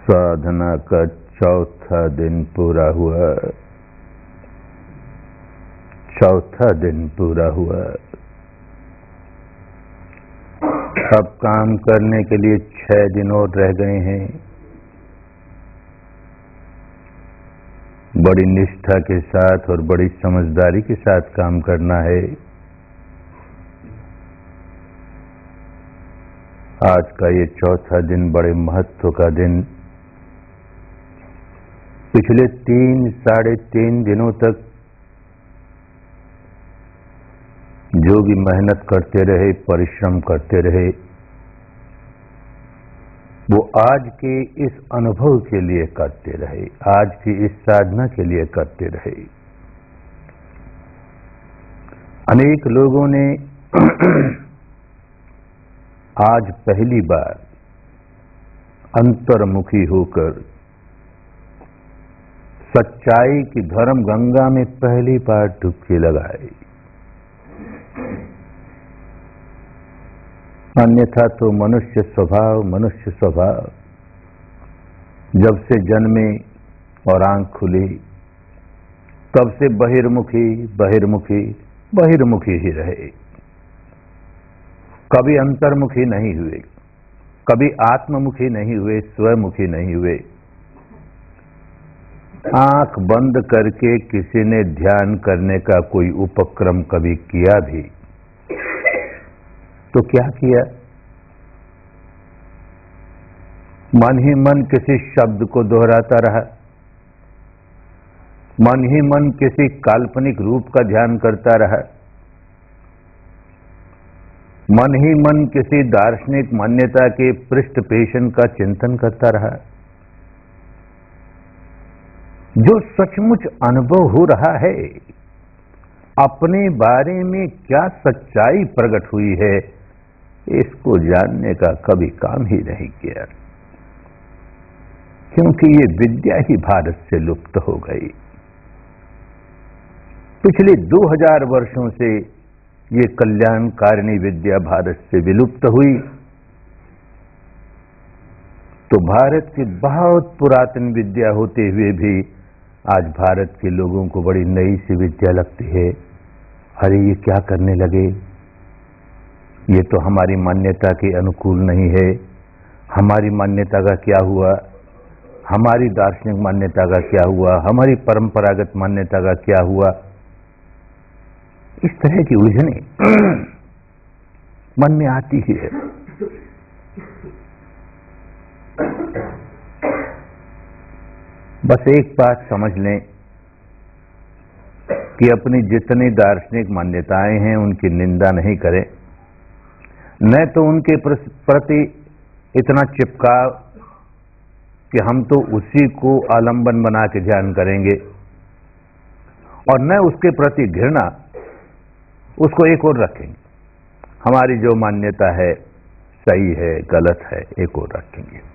साधना का चौथा दिन पूरा हुआ। चौथा दिन पूरा हुआ। अब काम करने के लिए 6 दिन और रह गए हैं। बड़ी निष्ठा के साथ और बड़ी समझदारी के साथ काम करना है। आज का ये चौथा दिन बड़े महत्व का दिन। पिछले 3-3.5 दिनों तक जो भी मेहनत करते रहे, परिश्रम करते रहे, वो आज के इस अनुभव के लिए करते रहे, आज की इस साधना के लिए करते रहे। अनेक लोगों ने आज पहली बार अंतर्मुखी होकर सच्चाई की धर्म गंगा में पहली बार डुबकी लगाई। अन्यथा तो मनुष्य स्वभाव जब से जन्मे और आंख खुली तब से बहिर्मुखी ही रहे। कभी अंतर्मुखी नहीं हुए, कभी आत्ममुखी नहीं हुए, स्वमुखी नहीं हुए। आंख बंद करके किसी ने ध्यान करने का कोई उपक्रम कभी किया भी तो क्या किया? मन ही मन किसी शब्द को दोहराता रहा, मन ही मन किसी काल्पनिक रूप का ध्यान करता रहा, मन ही मन किसी दार्शनिक मान्यता के पृष्ठपेषण का चिंतन करता रहा। जो सचमुच अनुभव हो रहा है, अपने बारे में क्या सच्चाई प्रकट हुई है, इसको जानने का कभी काम ही नहीं किया, क्योंकि ये विद्या ही भारत से लुप्त हो गई। पिछले 2000 वर्षों से ये कल्याणकारिणी विद्या भारत से विलुप्त हुई, तो भारत की बहुत पुरातन विद्या होते हुए भी आज भारत के लोगों को बड़ी नई सी विद्या लगती है। अरे ये क्या करने लगे, ये तो हमारी मान्यता के अनुकूल नहीं है, हमारी मान्यता का क्या हुआ, हमारी दार्शनिक मान्यता का क्या हुआ, हमारी परंपरागत मान्यता का क्या हुआ। इस तरह की उलझने मन में आती ही है। बस एक बात समझ लें कि अपनी जितनी दार्शनिक मान्यताएं हैं उनकी निंदा नहीं करें, न तो उनके प्रति इतना चिपकाव कि हम तो उसी को आलंबन बना के ध्यान करेंगे, और न उसके प्रति घृणा, उसको एक ओर रखेंगे। हमारी जो मान्यता है सही है, गलत है, एक ओर रखेंगे।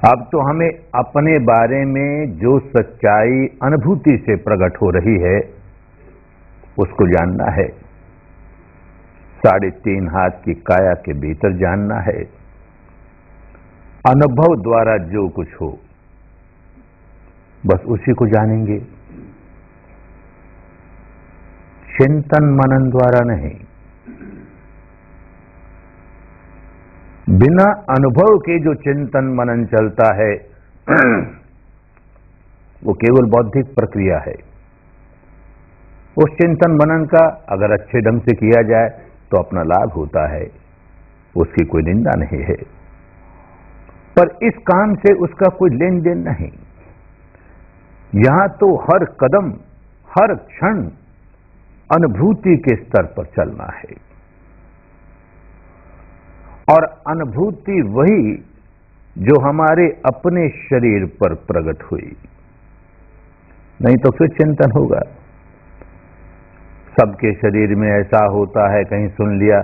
अब तो हमें अपने बारे में जो सच्चाई अनुभूति से प्रकट हो रही है उसको जानना है। 3.5 हाथ की काया के भीतर जानना है। अनुभव द्वारा जो कुछ हो बस उसी को जानेंगे, चिंतन मनन द्वारा नहीं। बिना अनुभव के जो चिंतन मनन चलता है वो केवल बौद्धिक प्रक्रिया है। उस चिंतन मनन का अगर अच्छे ढंग से किया जाए तो अपना लाभ होता है, उसकी कोई निंदा नहीं है, पर इस काम से उसका कोई लेन देन नहीं। यहां तो हर कदम, हर क्षण अनुभूति के स्तर पर चलना है, और अनुभूति वही जो हमारे अपने शरीर पर प्रकट हुई, नहीं तो फिर चिंतन होगा। सबके शरीर में ऐसा होता है, कहीं सुन लिया,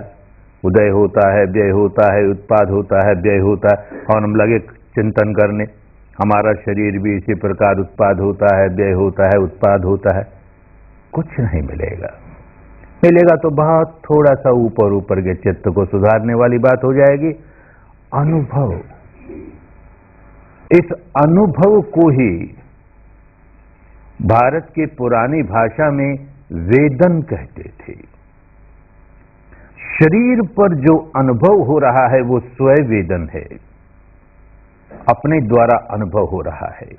उदय होता है, व्यय होता है, उत्पाद होता है, व्यय होता है, और हम लगे चिंतन करने हमारा शरीर भी इसी प्रकार उत्पाद होता है, व्यय होता है, उत्पाद होता है। कुछ नहीं मिलेगा, मिलेगा तो बहुत थोड़ा सा ऊपर के चित्त को सुधारने वाली बात हो जाएगी। अनुभव, इस अनुभव को ही भारत की पुरानी भाषा में वेदन कहते थे। शरीर पर जो अनुभव हो रहा है वो स्वयं वेदन है, अपने द्वारा अनुभव हो रहा है।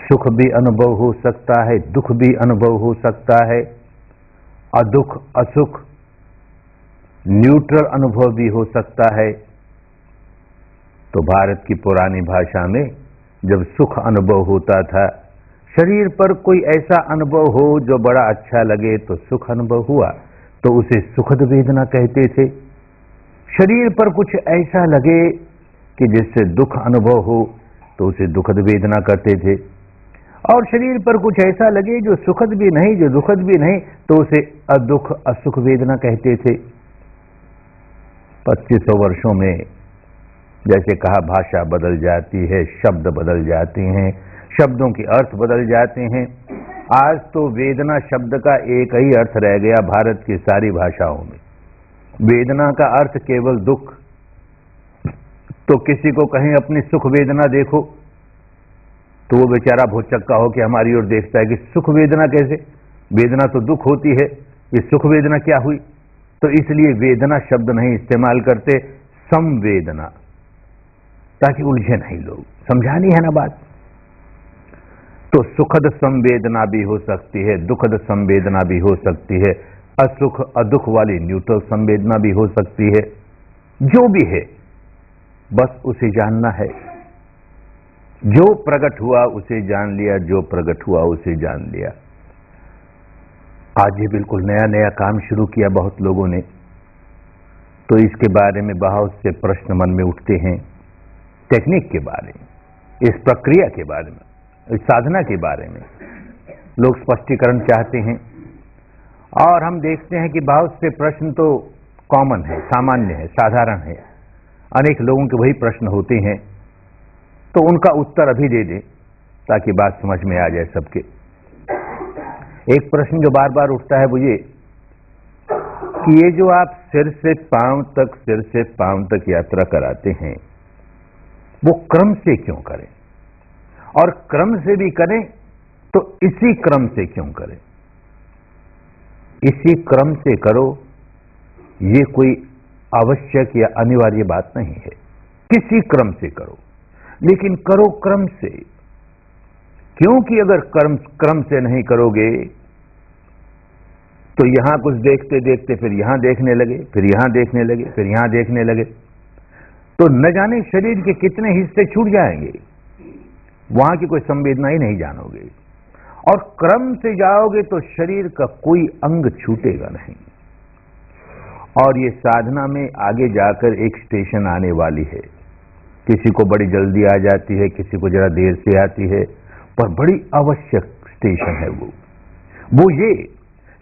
सुख भी अनुभव हो सकता है, दुख भी अनुभव हो सकता है, अदुख असुख न्यूट्रल अनुभव भी हो सकता है। तो भारत की पुरानी भाषा में जब सुख अनुभव होता था, शरीर पर कोई ऐसा अनुभव हो जो बड़ा अच्छा लगे तो सुख अनुभव हुआ तो उसे सुखद वेदना कहते थे। शरीर पर कुछ ऐसा लगे कि जिससे दुख अनुभव हो तो उसे दुखद वेदना कहते थे, और शरीर पर कुछ ऐसा लगे जो सुखद भी नहीं, जो दुखद भी नहीं, तो उसे अदुख असुख वेदना कहते थे। 2500 वर्षों में जैसे कहा, भाषा बदल जाती है, शब्द बदल जाते हैं, शब्दों के अर्थ बदल जाते हैं। आज तो वेदना शब्द का एक ही अर्थ रह गया भारत की सारी भाषाओं में। वेदना का अर्थ केवल दुख। तो किसी को कहें अपनी सुख वेदना देखो तो वो बेचारा भुचक्का हो कि हमारी ओर देखता है कि सुख वेदना कैसे, वेदना तो दुख होती है, ये सुख वेदना क्या हुई। तो इसलिए वेदना शब्द नहीं इस्तेमाल करते, संवेदना, ताकि उलझे नहीं लोग। समझानी है ना बात। तो सुखद संवेदना भी हो सकती है, दुखद संवेदना भी हो सकती है, असुख अदुख वाली न्यूट्रल संवेदना भी हो सकती है। जो भी है बस उसे जानना है। जो प्रकट हुआ उसे जान लिया, जो प्रकट हुआ उसे जान लिया। आज ये बिल्कुल नया नया काम शुरू किया बहुत लोगों ने, तो इसके बारे में बहुत से प्रश्न मन में उठते हैं। टेक्निक के बारे में, इस प्रक्रिया के बारे में, इस साधना के बारे में लोग स्पष्टीकरण चाहते हैं। और हम देखते हैं कि बहुत से प्रश्न तो कॉमन है, सामान्य है, साधारण है। अनेक लोगों के वही प्रश्न होते हैं, तो उनका उत्तर अभी दे दें ताकि बात समझ में आ जाए सबके। एक प्रश्न जो बार बार उठता है वो ये कि ये जो आप सिर से पांव तक यात्रा कराते हैं, वो क्रम से क्यों करें, और क्रम से भी करें तो इसी क्रम से क्यों करें। इसी क्रम से करो, ये कोई आवश्यक या अनिवार्य बात नहीं है। किसी क्रम से करो, लेकिन करो क्रम से। क्योंकि अगर क्रम से नहीं करोगे तो यहां कुछ देखते देखते फिर यहां देखने लगे, फिर यहां देखने लगे, फिर यहां देखने लगे, तो न जाने शरीर के कितने हिस्से छूट जाएंगे, वहां की कोई संवेदना ही नहीं जानोगे। और क्रम से जाओगे तो शरीर का कोई अंग छूटेगा नहीं। और ये साधना में आगे जाकर एक स्टेशन आने वाली है। किसी को बड़ी जल्दी आ जाती है, किसी को जरा देर से आती है, पर बड़ी आवश्यक स्टेशन है वो ये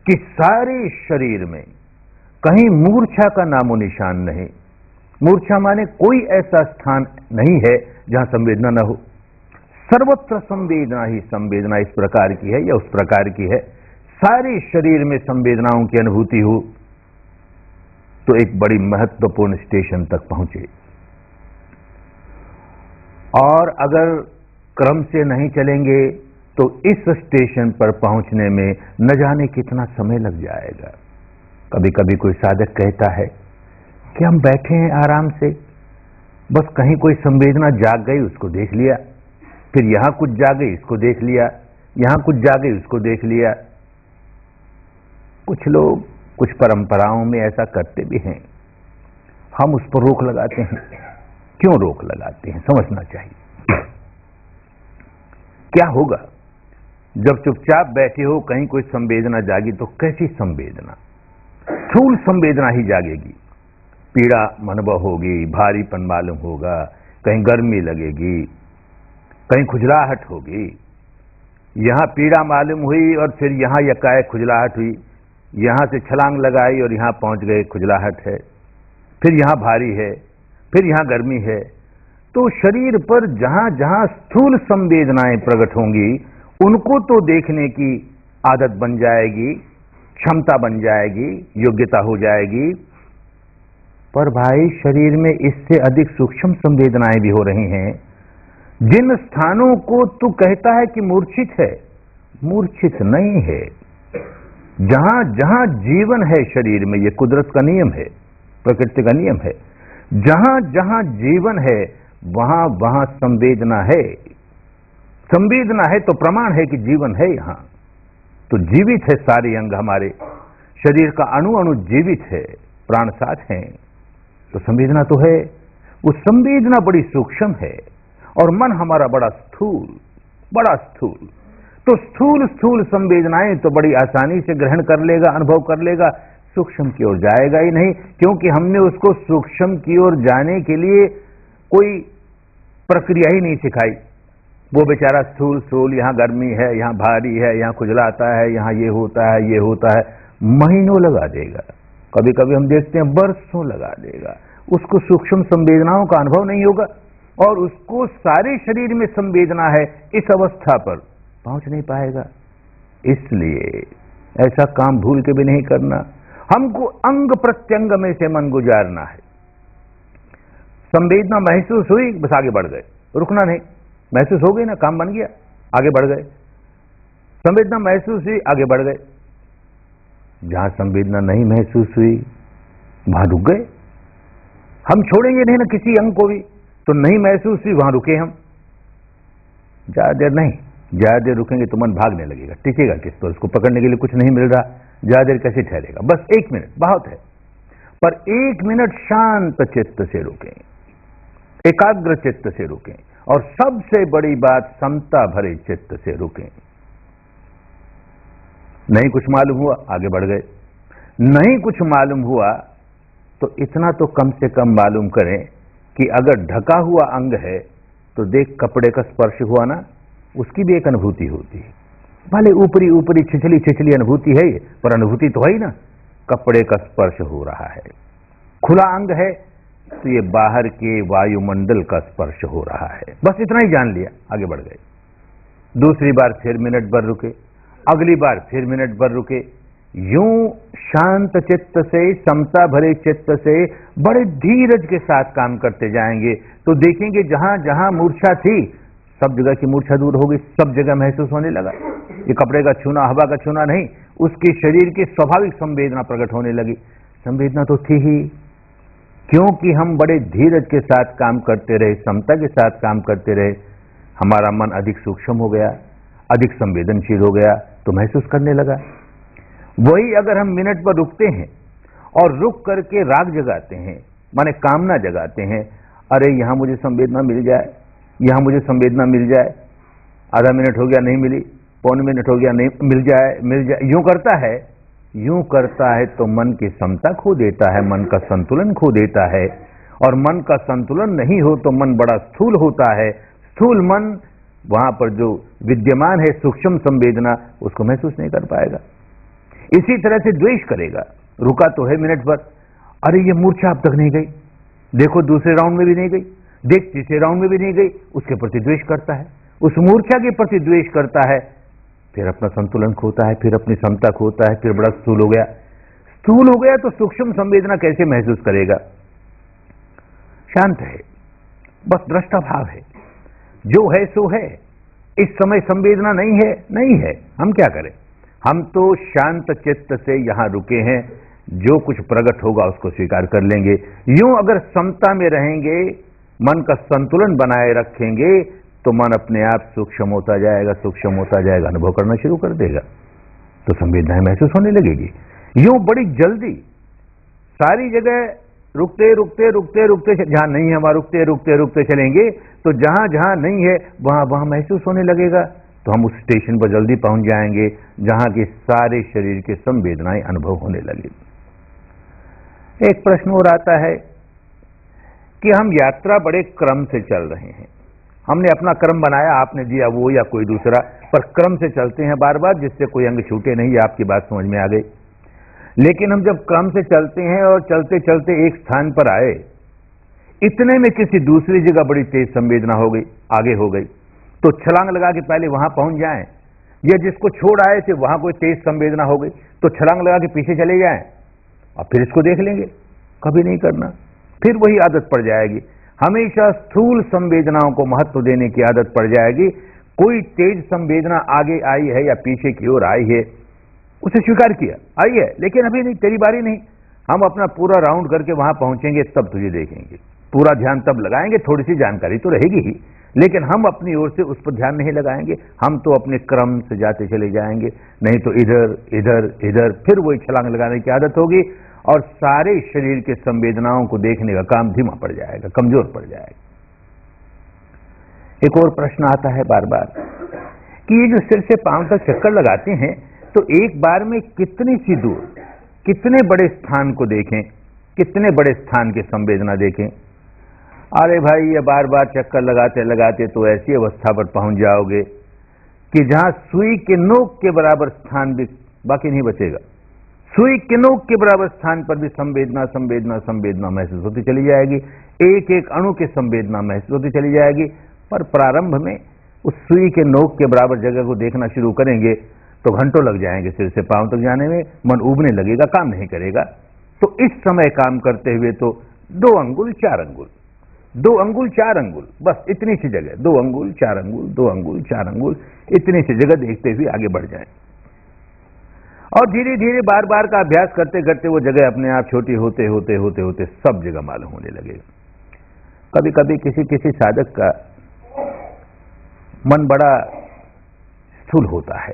कि सारे शरीर में कहीं मूर्छा का नामो निशान नहीं। मूर्छा माने कोई ऐसा स्थान नहीं है जहां संवेदना न हो। सर्वत्र संवेदना ही संवेदना इस प्रकार की है या उस प्रकार की है। सारे शरीर में संवेदनाओं की अनुभूति हो तो एक बड़ी महत्वपूर्ण स्टेशन तक पहुंचे। और अगर क्रम से नहीं चलेंगे तो इस स्टेशन पर पहुंचने में न जाने कितना समय लग जाएगा। कभी कभी कोई साधक कहता है कि हम बैठे हैं आराम से, बस कहीं कोई संवेदना जाग गई उसको देख लिया, फिर यहां कुछ जागे इसको देख लिया, यहां कुछ जागे उसको देख लिया। कुछ लोग कुछ परंपराओं में ऐसा करते भी हैं। हम उस पर रोक लगाते हैं। क्यों रोक लगाते हैं, समझना चाहिए। क्या होगा जब चुपचाप बैठे हो, कहीं कोई संवेदना जागी तो कैसी संवेदना? स्थूल संवेदना ही जागेगी। पीड़ा अनुभव होगी, भारीपन मालूम होगा, कहीं गर्मी लगेगी, कहीं खुजलाहट होगी। यहां पीड़ा मालूम हुई और फिर यहां यकाएक खुजलाहट हुई, यहां से छलांग लगाई और यहां पहुंच गए, खुजलाहट है, फिर यहां भारी है, फिर यहां गर्मी है। तो शरीर पर जहां जहां स्थूल संवेदनाएं प्रकट होंगी उनको तो देखने की आदत बन जाएगी, क्षमता बन जाएगी, योग्यता हो जाएगी। पर भाई शरीर में इससे अधिक सूक्ष्म संवेदनाएं भी हो रही हैं। जिन स्थानों को तू कहता है कि मूर्छित है, मूर्छित नहीं है। जहां जहां जीवन है शरीर में, ये कुदरत का नियम है, प्रकृति का नियम है, जहां जहां जीवन है वहां वहां संवेदना है। संवेदना है तो प्रमाण है कि जीवन है यहां। तो जीवित है सारे अंग, हमारे शरीर का अणु अणु जीवित है, प्राण साथ हैं, तो संवेदना तो है। वो संवेदना बड़ी सूक्ष्म है और मन हमारा बड़ा स्थूल, बड़ा स्थूल। तो स्थूल स्थूल संवेदनाएं तो बड़ी आसानी से ग्रहण कर लेगा, अनुभव कर लेगा, सूक्ष्म की ओर जाएगा ही नहीं, क्योंकि हमने उसको सूक्ष्म की ओर जाने के लिए कोई प्रक्रिया ही नहीं सिखाई। वो बेचारा स्थूल स्थूल, यहाँ गर्मी है, यहाँ भारी है, यहाँ खुजलाता है, यहाँ ये होता है, ये होता है, महीनों लगा देगा, कभी कभी हम देखते हैं बरसों लगा देगा। उसको सूक्ष्म संवेदनाओं का अनुभव नहीं होगा और उसको सारे शरीर में संवेदना है, इस अवस्था पर पहुंच नहीं पाएगा। इसलिए ऐसा काम भूल के भी नहीं करना। हमको अंग प्रत्यंग में से मन गुजारना है। संवेदना महसूस हुई, बस आगे बढ़ गए, रुकना नहीं। महसूस हो गई ना, काम बन गया, आगे बढ़ गए। संवेदना महसूस हुई, आगे बढ़ गए। जहां संवेदना नहीं महसूस हुई वहां रुक गए। हम छोड़ेंगे नहीं ना किसी अंग को भी, तो नहीं महसूस हुई वहां रुके हम। ज्यादा देर नहीं, ज्यादा देर रुकेंगे तो मन भागने लगेगा, टिकेगा किस पर, उसको पकड़ने के लिए कुछ नहीं मिल रहा, ज्यादा देर कैसे ठहरेगा। बस 1 मिनट बहुत है, पर 1 मिनट शांत चित्त से रुकें, एकाग्र चित्त से रुकें, और सबसे बड़ी बात समता भरे चित्त से रुकें। नहीं कुछ मालूम हुआ, आगे बढ़ गए। नहीं कुछ मालूम हुआ तो इतना तो कम से कम मालूम करें कि अगर ढका हुआ अंग है तो देख कपड़े का स्पर्श हुआ ना, उसकी भी एक अनुभूति होती है। भले ऊपरी ऊपरी छिछली छिछली अनुभूति है ये, पर अनुभूति तो है ही ना, कपड़े का स्पर्श हो रहा है। खुला अंग है तो ये बाहर के वायुमंडल का स्पर्श हो रहा है। बस इतना ही जान लिया, आगे बढ़ गए। दूसरी बार फिर मिनट भर रुके, अगली बार फिर मिनट भर रुके। यूं शांत चित्त से, समता भरे चित्त से, बड़े धीरज के साथ काम करते जाएंगे तो देखेंगे जहां जहां मूर्छा थी सब जगह की मूर्छा दूर हो गई, सब जगह महसूस होने लगा। ये कपड़े का छूना, हवा का छूना नहीं, उसके शरीर की स्वाभाविक संवेदना प्रकट होने लगी। संवेदना तो थी ही, क्योंकि हम बड़े धीरज के साथ काम करते रहे, समता के साथ काम करते रहे, हमारा मन अधिक सूक्ष्म हो गया, अधिक संवेदनशील हो गया, तो महसूस करने लगा। वही अगर हम मिनट पर रुकते हैं और रुक करके राग जगाते हैं, माने कामना जगाते हैं, अरे यहां मुझे संवेदना मिल जाए, यहां मुझे संवेदना मिल जाए, आधा मिनट हो गया नहीं मिली, पौन मिनट हो गया नहीं, मिल जाए, यूं करता है तो मन की समता खो देता है, मन का संतुलन खो देता है। और मन का संतुलन नहीं हो तो मन बड़ा स्थूल होता है। स्थूल मन वहां पर जो विद्यमान है सूक्ष्म संवेदना, उसको महसूस नहीं कर पाएगा। इसी तरह से द्वेष करेगा, रुका तो है मिनट भर, अरे ये मूर्छा अब तक नहीं गई, देखो दूसरे राउंड में भी नहीं गई, देख तीसरे राउंड में भी नहीं गई, उसके प्रति द्वेष करता है, उस मूर्छा के प्रति द्वेष करता है, फिर अपना संतुलन खोता है, फिर अपनी समता खोता है, फिर बड़ा स्थूल हो गया। स्थूल हो गया तो सूक्ष्म संवेदना कैसे महसूस करेगा। शांत है, बस दृष्टा भाव है, जो है सो है। इस समय संवेदना नहीं है, हम क्या करें। हम तो शांत चित्त से यहां रुके हैं, जो कुछ प्रकट होगा उसको स्वीकार कर लेंगे। यूं अगर समता में रहेंगे, मन का संतुलन बनाए रखेंगे, तो मन अपने आप सूक्ष्म होता जाएगा, अनुभव करना शुरू कर देगा, तो संवेदनाएं महसूस होने लगेगी। यूं बड़ी जल्दी सारी जगह रुकते जहां नहीं है वहां रुकते चलेंगे, तो जहां जहां नहीं है वहां वहां महसूस होने लगेगा, तो हम उस स्टेशन पर जल्दी पहुंच जाएंगे जहां के सारे शरीर के संवेदनाएं अनुभव होने लगे। एक प्रश्न और आता है कि हम यात्रा बड़े क्रम से चल रहे हैं, हमने अपना क्रम बनाया, आपने दिया वो या कोई दूसरा, पर क्रम से चलते हैं बार बार, जिससे कोई अंग छूटे नहीं। आपकी बात समझ में आ गई। लेकिन हम जब क्रम से चलते हैं और चलते चलते एक स्थान पर आए, इतने में किसी दूसरी जगह बड़ी तेज संवेदना हो गई, आगे हो गई, तो छलांग लगा के पहले वहां पहुंच जाएं, या जिसको छोड़ आए थे वहां कोई तेज संवेदना हो गई तो छलांग लगा के पीछे चले जाएं और फिर इसको देख लेंगे कभी नहीं करना, फिर वही आदत पड़ जाएगी। हमेशा स्थूल संवेदनाओं को महत्व देने की आदत पड़ जाएगी। कोई तेज संवेदना आगे आई है या पीछे की ओर आई है, उसे स्वीकार किया, आई है लेकिन अभी नहीं, तेरी बारी नहीं। हम अपना पूरा राउंड करके वहां पहुंचेंगे तब तुझे देखेंगे, पूरा ध्यान तब लगाएंगे। थोड़ी सी जानकारी तो रहेगी ही, लेकिन हम अपनी ओर से उस पर ध्यान नहीं लगाएंगे। हम तो अपने क्रम से जाते चले जाएंगे, नहीं तो इधर इधर इधर, फिर वही छलांग लगाने की आदत होगी और सारे शरीर के संवेदनाओं को देखने का काम धीमा पड़ जाएगा, कमजोर पड़ जाएगा। एक और प्रश्न आता है बार बार कि ये जो सिर से पांव तक चक्कर लगाते हैं तो एक बार में कितनी सी दूर, कितने बड़े स्थान को देखें, कितने बड़े स्थान की संवेदना देखें। अरे भाई, ये बार बार चक्कर लगाते लगाते तो ऐसी अवस्था पर पहुंच जाओगे कि जहां सुई के नोक के बराबर स्थान भी बाकी नहीं बचेगा। सुई के नोक के बराबर स्थान पर भी संवेदना संवेदना संवेदना महसूस होती चली जाएगी, एक एक अणु की संवेदना महसूस होती चली जाएगी। पर प्रारंभ में उस सुई के नोक के बराबर जगह को देखना शुरू करेंगे तो घंटों लग जाएंगे सिर से पांव तक जाने में, मन उबने लगेगा, काम नहीं करेगा। तो इस समय काम करते हुए तो 2 अंगुल 4 अंगुल, 2 अंगुल 4 अंगुल, बस इतनी सी जगह, 2 अंगुल 4 अंगुल, 2 अंगुल 4 अंगुल, इतनी सी जगह देखते हुए आगे बढ़ जाए और धीरे धीरे बार बार का अभ्यास करते करते वो जगह अपने आप छोटी होते होते होते होते सब जगह मालूम होने लगेगा। कभी कभी किसी किसी साधक का मन बड़ा स्थूल होता है,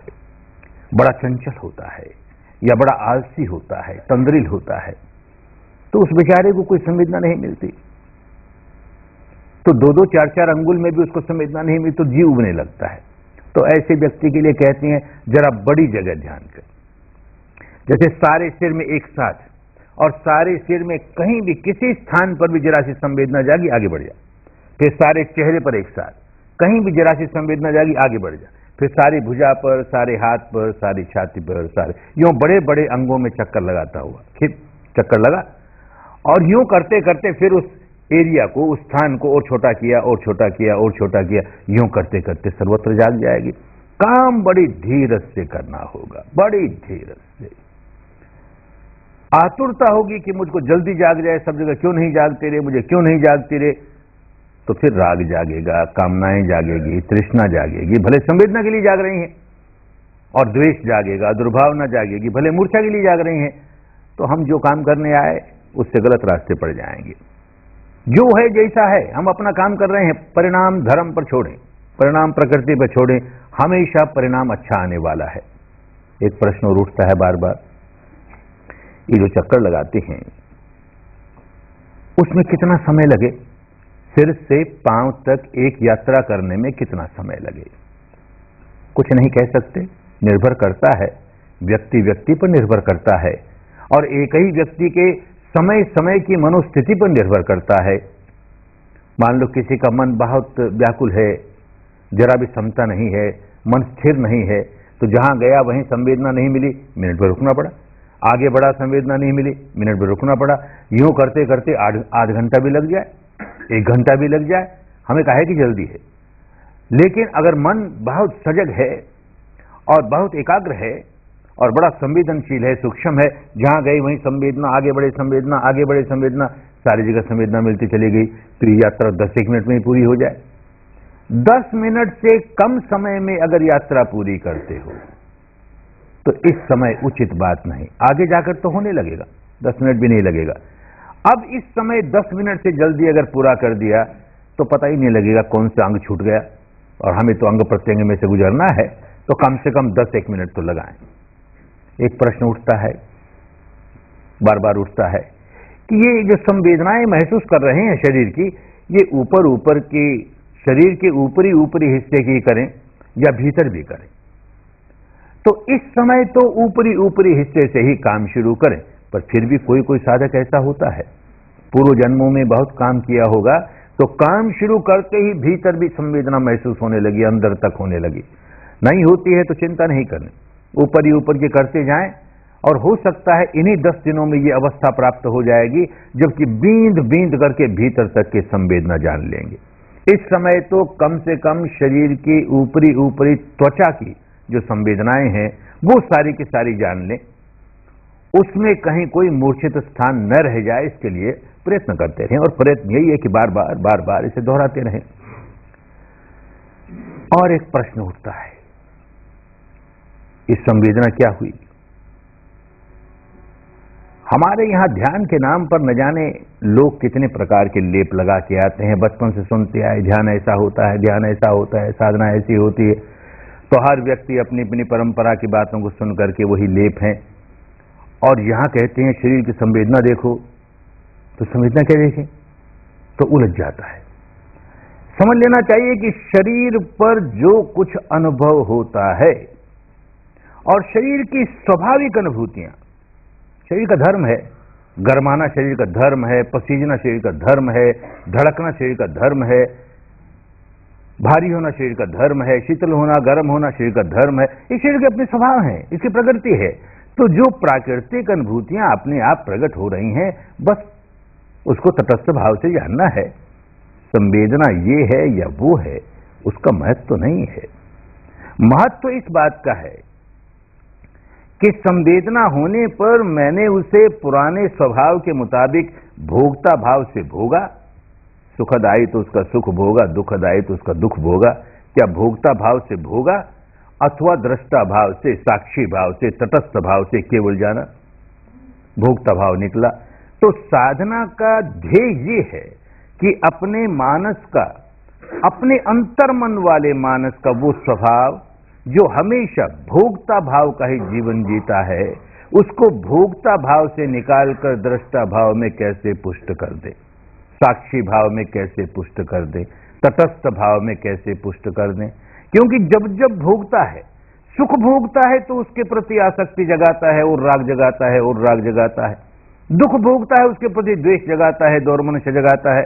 बड़ा चंचल होता है या बड़ा आलसी होता है, तंद्रिल होता है, तो उस बेचारे को कोई संवेदना नहीं मिलती। तो 2-2 4-4 अंगुल में भी उसको संवेदना नहीं मिलती तो जी उबने लगता है। तो ऐसे व्यक्ति के लिए कहते हैं जरा बड़ी जगह ध्यान कर, जैसे सारे सिर में एक साथ और सारे सिर में कहीं भी किसी स्थान पर भी जरा सी संवेदना जागी, आगे बढ़ जा। फिर सारे चेहरे पर एक साथ कहीं भी जरा सी संवेदना जागी, आगे बढ़ जा। फिर सारी भुजा पर, सारे हाथ पर, सारी छाती पर, सारे यूं बड़े बड़े अंगों में चक्कर लगाता हुआ फिर चक्कर लगा और यूं करते करते फिर उस एरिया को, उस स्थान को और छोटा किया और छोटा किया और छोटा किया, यूं करते करते सर्वत्र जाग जाएगी। काम बड़ी धीरज से करना होगा, बड़ी धीरज से। आतुरता होगी कि मुझको जल्दी जाग जाए, सब जगह क्यों नहीं जागते रे, मुझे क्यों नहीं जागती रे, तो फिर राग जागेगा, कामनाएं जागेगी, तृष्णा जागेगी, भले संवेदना के लिए जाग रही हैं, और द्वेष जागेगा, दुर्भावना जागेगी, भले मूर्छा के लिए जाग रही हैं। तो हम जो काम करने आए उससे गलत रास्ते पड़ जाएंगे। जो है जैसा है, हम अपना काम कर रहे हैं, परिणाम धर्म पर छोड़ें, परिणाम प्रकृति पर छोड़ें, हमेशा परिणाम अच्छा आने वाला है। एक प्रश्न और उठता है बार बार, ये जो चक्कर लगाते हैं उसमें कितना समय लगे, सिर से पांव तक एक यात्रा करने में कितना समय लगे, कुछ नहीं कह सकते। निर्भर करता है, व्यक्ति व्यक्ति पर निर्भर करता है और एक ही व्यक्ति के समय समय की मनोस्थिति पर निर्भर करता है। मान लो किसी का मन बहुत व्याकुल है, जरा भी समता नहीं है, मन स्थिर नहीं है, तो जहां गया वहीं संवेदना नहीं मिली, मिनट भर रुकना पड़ा। आगे बढ़ा, संवेदना नहीं मिली, मिनट भर रुकना पड़ा। यूं करते करते आध घंटा भी लग जाए, 1 घंटा भी लग जाए, हमें काहे की जल्दी है। लेकिन अगर मन बहुत सजग है और बहुत एकाग्र है और बड़ा संवेदनशील है, सूक्ष्म है, जहां गई वहीं संवेदना, आगे बढ़े संवेदना, आगे बढ़े संवेदना, सारी जगह संवेदना मिलती चली गई, तो ये यात्रा 10-1 मिनट में ही पूरी हो जाए। 10 मिनट से कम समय में अगर यात्रा पूरी करते हो तो इस समय उचित बात नहीं, आगे जाकर तो होने लगेगा, 10 मिनट भी नहीं लगेगा। अब इस समय 10 मिनट से जल्दी अगर पूरा कर दिया तो पता ही नहीं लगेगा कौन सा अंग छूट गया, और हमें तो अंग प्रत्यंग में से गुजरना है, तो कम से कम 10-1 मिनट तो लगाएं। एक प्रश्न उठता है, बार बार उठता है कि ये जो संवेदनाएं महसूस कर रहे हैं शरीर की, ये ऊपर ऊपर की, शरीर के ऊपरी ऊपरी हिस्से की करें या भीतर भी करें। तो इस समय तो ऊपरी ऊपरी हिस्से से ही काम शुरू करें, पर फिर भी कोई कोई साधक ऐसा होता है, पूर्व जन्मों में बहुत काम किया होगा, तो काम शुरू करते ही भीतर भी संवेदना महसूस होने लगी, अंदर तक होने लगी। नहीं होती है तो चिंता नहीं करनी, ऊपर ही ऊपर के करते जाएं, और हो सकता है इन्हीं 10 दिनों में ये अवस्था प्राप्त हो जाएगी जबकि बींद बींद करके भीतर तक के संवेदना जान लेंगे। इस समय तो कम से कम शरीर की ऊपरी ऊपरी त्वचा की जो संवेदनाएं हैं वो सारी की सारी जान लें, उसमें कहीं कोई मूर्छित स्थान न रह जाए, इसके लिए प्रयत्न करते रहें। और प्रयत्न यही है कि बार बार इसे दोहराते रहें। और एक प्रश्न उठता है, ये संवेदना क्या हुई? हमारे यहां ध्यान के नाम पर न जाने लोग कितने प्रकार के लेप लगा के आते हैं। बचपन से सुनते आए, ध्यान ऐसा होता है, ध्यान ऐसा होता है, साधना ऐसी होती है। तो हर व्यक्ति अपनी अपनी परंपरा की बातों को सुन करके वही लेप हैं। और यहां कहते हैं शरीर की संवेदना देखो, तो संवेदना क्या देखें? तो उलझ जाता है। समझ लेना चाहिए कि शरीर पर जो कुछ अनुभव होता है और शरीर की स्वाभाविक अनुभूतियां, शरीर का धर्म है, गरमाना शरीर का धर्म है, पसीजना शरीर का धर्म है, धड़कना शरीर का धर्म है, भारी होना शरीर का धर्म है, शीतल होना, गर्म होना शरीर का धर्म है। ये शरीर के अपने स्वभाव हैं, इसकी प्रकृति है। तो जो प्राकृतिक अनुभूतियां अपने आप प्रकट हो रही हैं, बस उसको तटस्थ भाव से जानना है। संवेदना ये है या वो है, उसका महत्व तो नहीं है। महत्व इस बात का है कि संवेदना होने पर मैंने उसे पुराने स्वभाव के मुताबिक भोगता भाव से भोगा। सुखद आई तो उसका सुख भोगा, दुखद आई तो उसका दुख भोगा। क्या भोगता भाव से भोगा अथवा दृष्टा भाव से, साक्षी भाव से, तटस्थ भाव से केवल जाना? भोगता भाव निकला। तो साधना का ध्येय ये है कि अपने मानस का, अपने अंतर्मन वाले मानस का वो स्वभाव जो हमेशा भोगता भाव का ही जीवन जीता है, उसको भोगता भाव से निकालकर दृष्टा भाव में कैसे पुष्ट कर दे, साक्षी भाव में कैसे पुष्ट कर दे, तटस्थ भाव में कैसे पुष्ट कर दें। क्योंकि जब जब भोगता है, सुख भोगता है तो उसके प्रति आसक्ति जगाता है और राग जगाता है और राग जगाता है। दुख भोगता है, उसके प्रति द्वेष जगाता है, दौर्मनस्य जगाता है।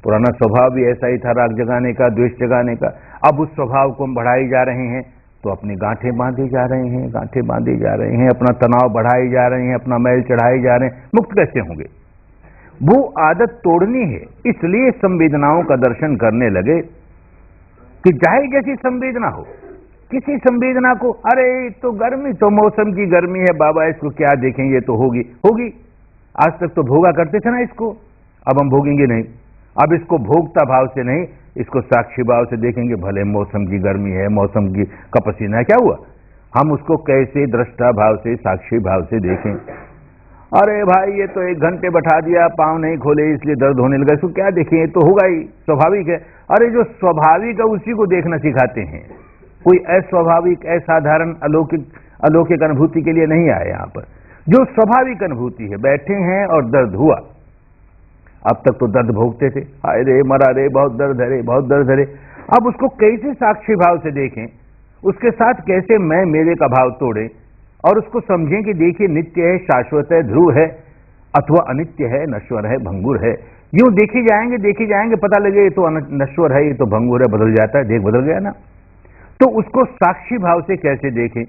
पुराना स्वभाव भी ऐसा ही था, राग जगाने का, द्वेष जगाने का। अब उस स्वभाव को हम बढ़ाई जा रहे हैं तो अपनी गांठें बांधे जा रहे हैं, गांठें बांधे जा रहे हैं, अपना तनाव बढ़ाई जा रहे हैं, अपना मैल चढ़ाई जा रहे हैं। मुक्त कैसे होंगे? वो आदत तोड़नी है। इसलिए संवेदनाओं का दर्शन करने लगे कि चाहे जैसी संवेदना हो, किसी संवेदना को, अरे तो गर्मी, तो मौसम की गर्मी है बाबा, इसको क्या देखें, ये तो होगी होगी। आज तक तो भोगा करते थे ना इसको, अब हम भोगेंगे नहीं। अब इसको भोगता भाव से नहीं, इसको साक्षी भाव से देखेंगे। भले मौसम की गर्मी है, मौसम की का पसीना है, क्या हुआ? हम उसको कैसे दृष्टा भाव से, साक्षी भाव से देखें। अरे भाई ये तो 1 घंटे बैठा दिया, पांव नहीं खोले इसलिए दर्द होने लगा, इसको क्या देखें, ये तो होगा ही, स्वाभाविक है। अरे जो स्वाभाविक है उसी को देखना सिखाते हैं। कोई अस्वाभाविक, असाधारण, अलौकिक अनुभूति के लिए नहीं आए यहां पर। जो स्वाभाविक अनुभूति है, बैठे हैं और दर्द हुआ। अब तक तो दर्द भोगते थे, हाय रे मरा रे, बहुत दर्द है रे, बहुत दर्द है रे। अब उसको कैसे साक्षी भाव से देखें, उसके साथ कैसे मैं मेरे का भाव तोड़ें और उसको समझें कि देखिए नित्य है, शाश्वत है, ध्रुव है, अथवा अनित्य है, नश्वर है, भंगुर है। यूं देखी जाएंगे, पता लगे ये तो नश्वर है, ये तो भंगुर है, बदल जाता है, देख बदल गया ना। तो उसको साक्षी भाव से कैसे देखें?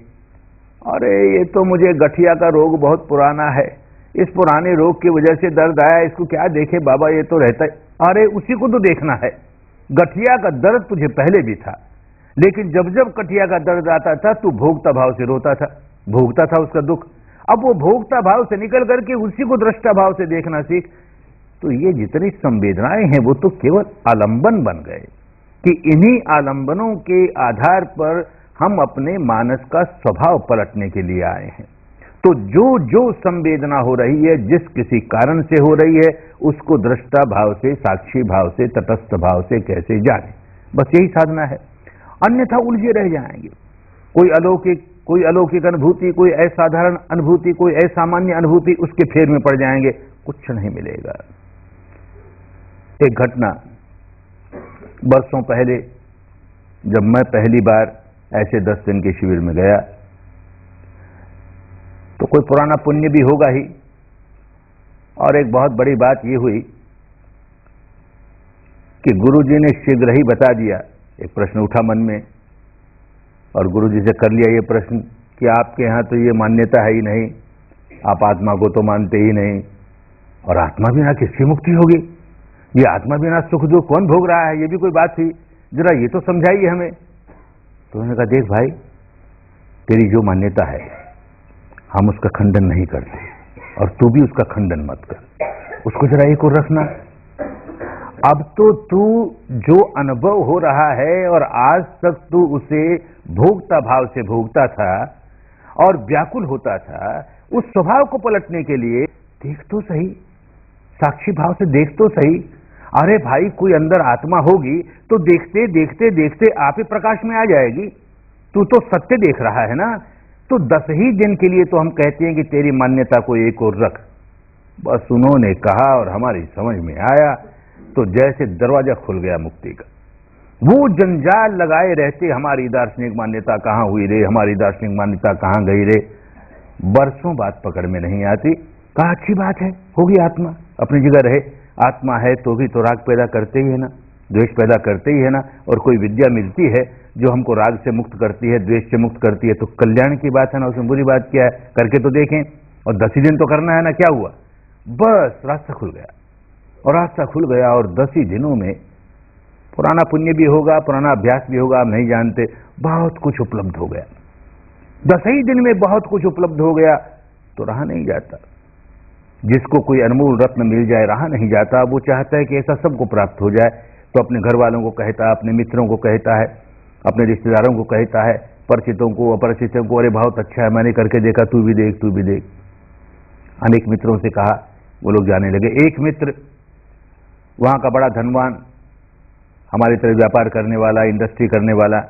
अरे ये तो मुझे गठिया का रोग बहुत पुराना है, इस पुराने रोग की वजह से दर्द आया, इसको क्या देखे बाबा, ये तो रहता है। अरे उसी को तो देखना है। गठिया का दर्द तुझे पहले भी था, लेकिन जब जब गठिया का दर्द आता था तू भोगता भाव से रोता था, भोगता था उसका दुख। अब वो भोगता भाव से निकल करके उसी को दृष्टा भाव से देखना सीख। तो ये जितनी संवेदनाएं हैं वो तो केवल आलंबन बन गए कि इन्हीं आलंबनों के आधार पर हम अपने मानस का स्वभाव पलटने के लिए आए हैं। तो जो जो संवेदना हो रही है, जिस किसी कारण से हो रही है, उसको दृष्टा भाव से, साक्षी भाव से, तटस्थ भाव से कैसे जाने, बस यही साधना है। अन्यथा उलझे रह जाएंगे। कोई अलौकिक अनुभूति, कोई असाधारण अनुभूति, कोई असामान्य अनुभूति, उसके फेर में पड़ जाएंगे, कुछ नहीं मिलेगा। एक घटना बरसों पहले जब मैं पहली बार ऐसे 10 दिन के शिविर में गया, तो कोई पुराना पुण्य भी होगा ही। और एक बहुत बड़ी बात ये हुई कि गुरुजी ने शीघ्र ही बता दिया। एक प्रश्न उठा मन में और गुरुजी से कर लिया ये प्रश्न कि आपके यहाँ तो ये मान्यता है ही नहीं, आप आत्मा को तो मानते ही नहीं, और आत्मा बिना किसकी मुक्ति होगी? ये आत्मा बिना सुख दुख कौन भोग रहा है? ये भी कोई बात थी, जरा ये तो समझाइए हमें। तो उन्होंने कहा, देख भाई, तेरी जो मान्यता है हम उसका खंडन नहीं करते, और तू भी उसका खंडन मत कर, उसको जरा एक और रखना। अब तो तू जो अनुभव हो रहा है और आज तक तू उसे भोगता भाव से भोगता था और व्याकुल होता था, उस स्वभाव को पलटने के लिए देख तो सही, साक्षी भाव से देख तो सही। अरे भाई, कोई अंदर आत्मा होगी तो देखते देखते देखते आप ही प्रकाश में आ जाएगी। तू तो सत्य देख रहा है ना, तो 10 ही दिन के लिए तो हम कहते हैं कि तेरी मान्यता को एक और रख। बस उन्होंने कहा और हमारी समझ में आया तो जैसे दरवाजा खुल गया मुक्ति का। वो जंजाल लगाए रहते, हमारी दार्शनिक मान्यता कहां हुई रे, हमारी दार्शनिक मान्यता कहां गई रे, बरसों बात पकड़ में नहीं आती। कहा अच्छी बात है, होगी आत्मा, अपनी जगह रहे। आत्मा है तो भी तो राग पैदा करते ही है ना, द्वेष पैदा करते ही है ना। और कोई विद्या मिलती है जो हमको राग से मुक्त करती है, द्वेष से मुक्त करती है, तो कल्याण की बात है ना, उसमें बुरी बात क्या है? करके तो देखें। और 10 ही दिन तो करना है ना, क्या हुआ? बस रास्ता खुल गया, और रास्ता खुल गया, और 10 ही दिनों में पुराना पुण्य भी होगा, पुराना अभ्यास भी होगा, आप नहीं जानते, बहुत कुछ उपलब्ध हो गया। 10 ही दिन में बहुत कुछ उपलब्ध हो गया तो रहा नहीं जाता। जिसको कोई अनमोल रत्न मिल जाए रहा नहीं जाता। वो चाहता है कि ऐसा सबको प्राप्त हो जाए, तो अपने घर वालों को कहता है, अपने मित्रों को कहता है, अपने रिश्तेदारों को कहता है, परिचितों को, अपरिचितों को, अरे बहुत अच्छा है, मैंने करके देखा, तू भी देख, तू भी देख। अनेक मित्रों से कहा, वो लोग जाने लगे। एक मित्र वहां का बड़ा धनवान, हमारी तरह व्यापार करने वाला, इंडस्ट्री करने वाला,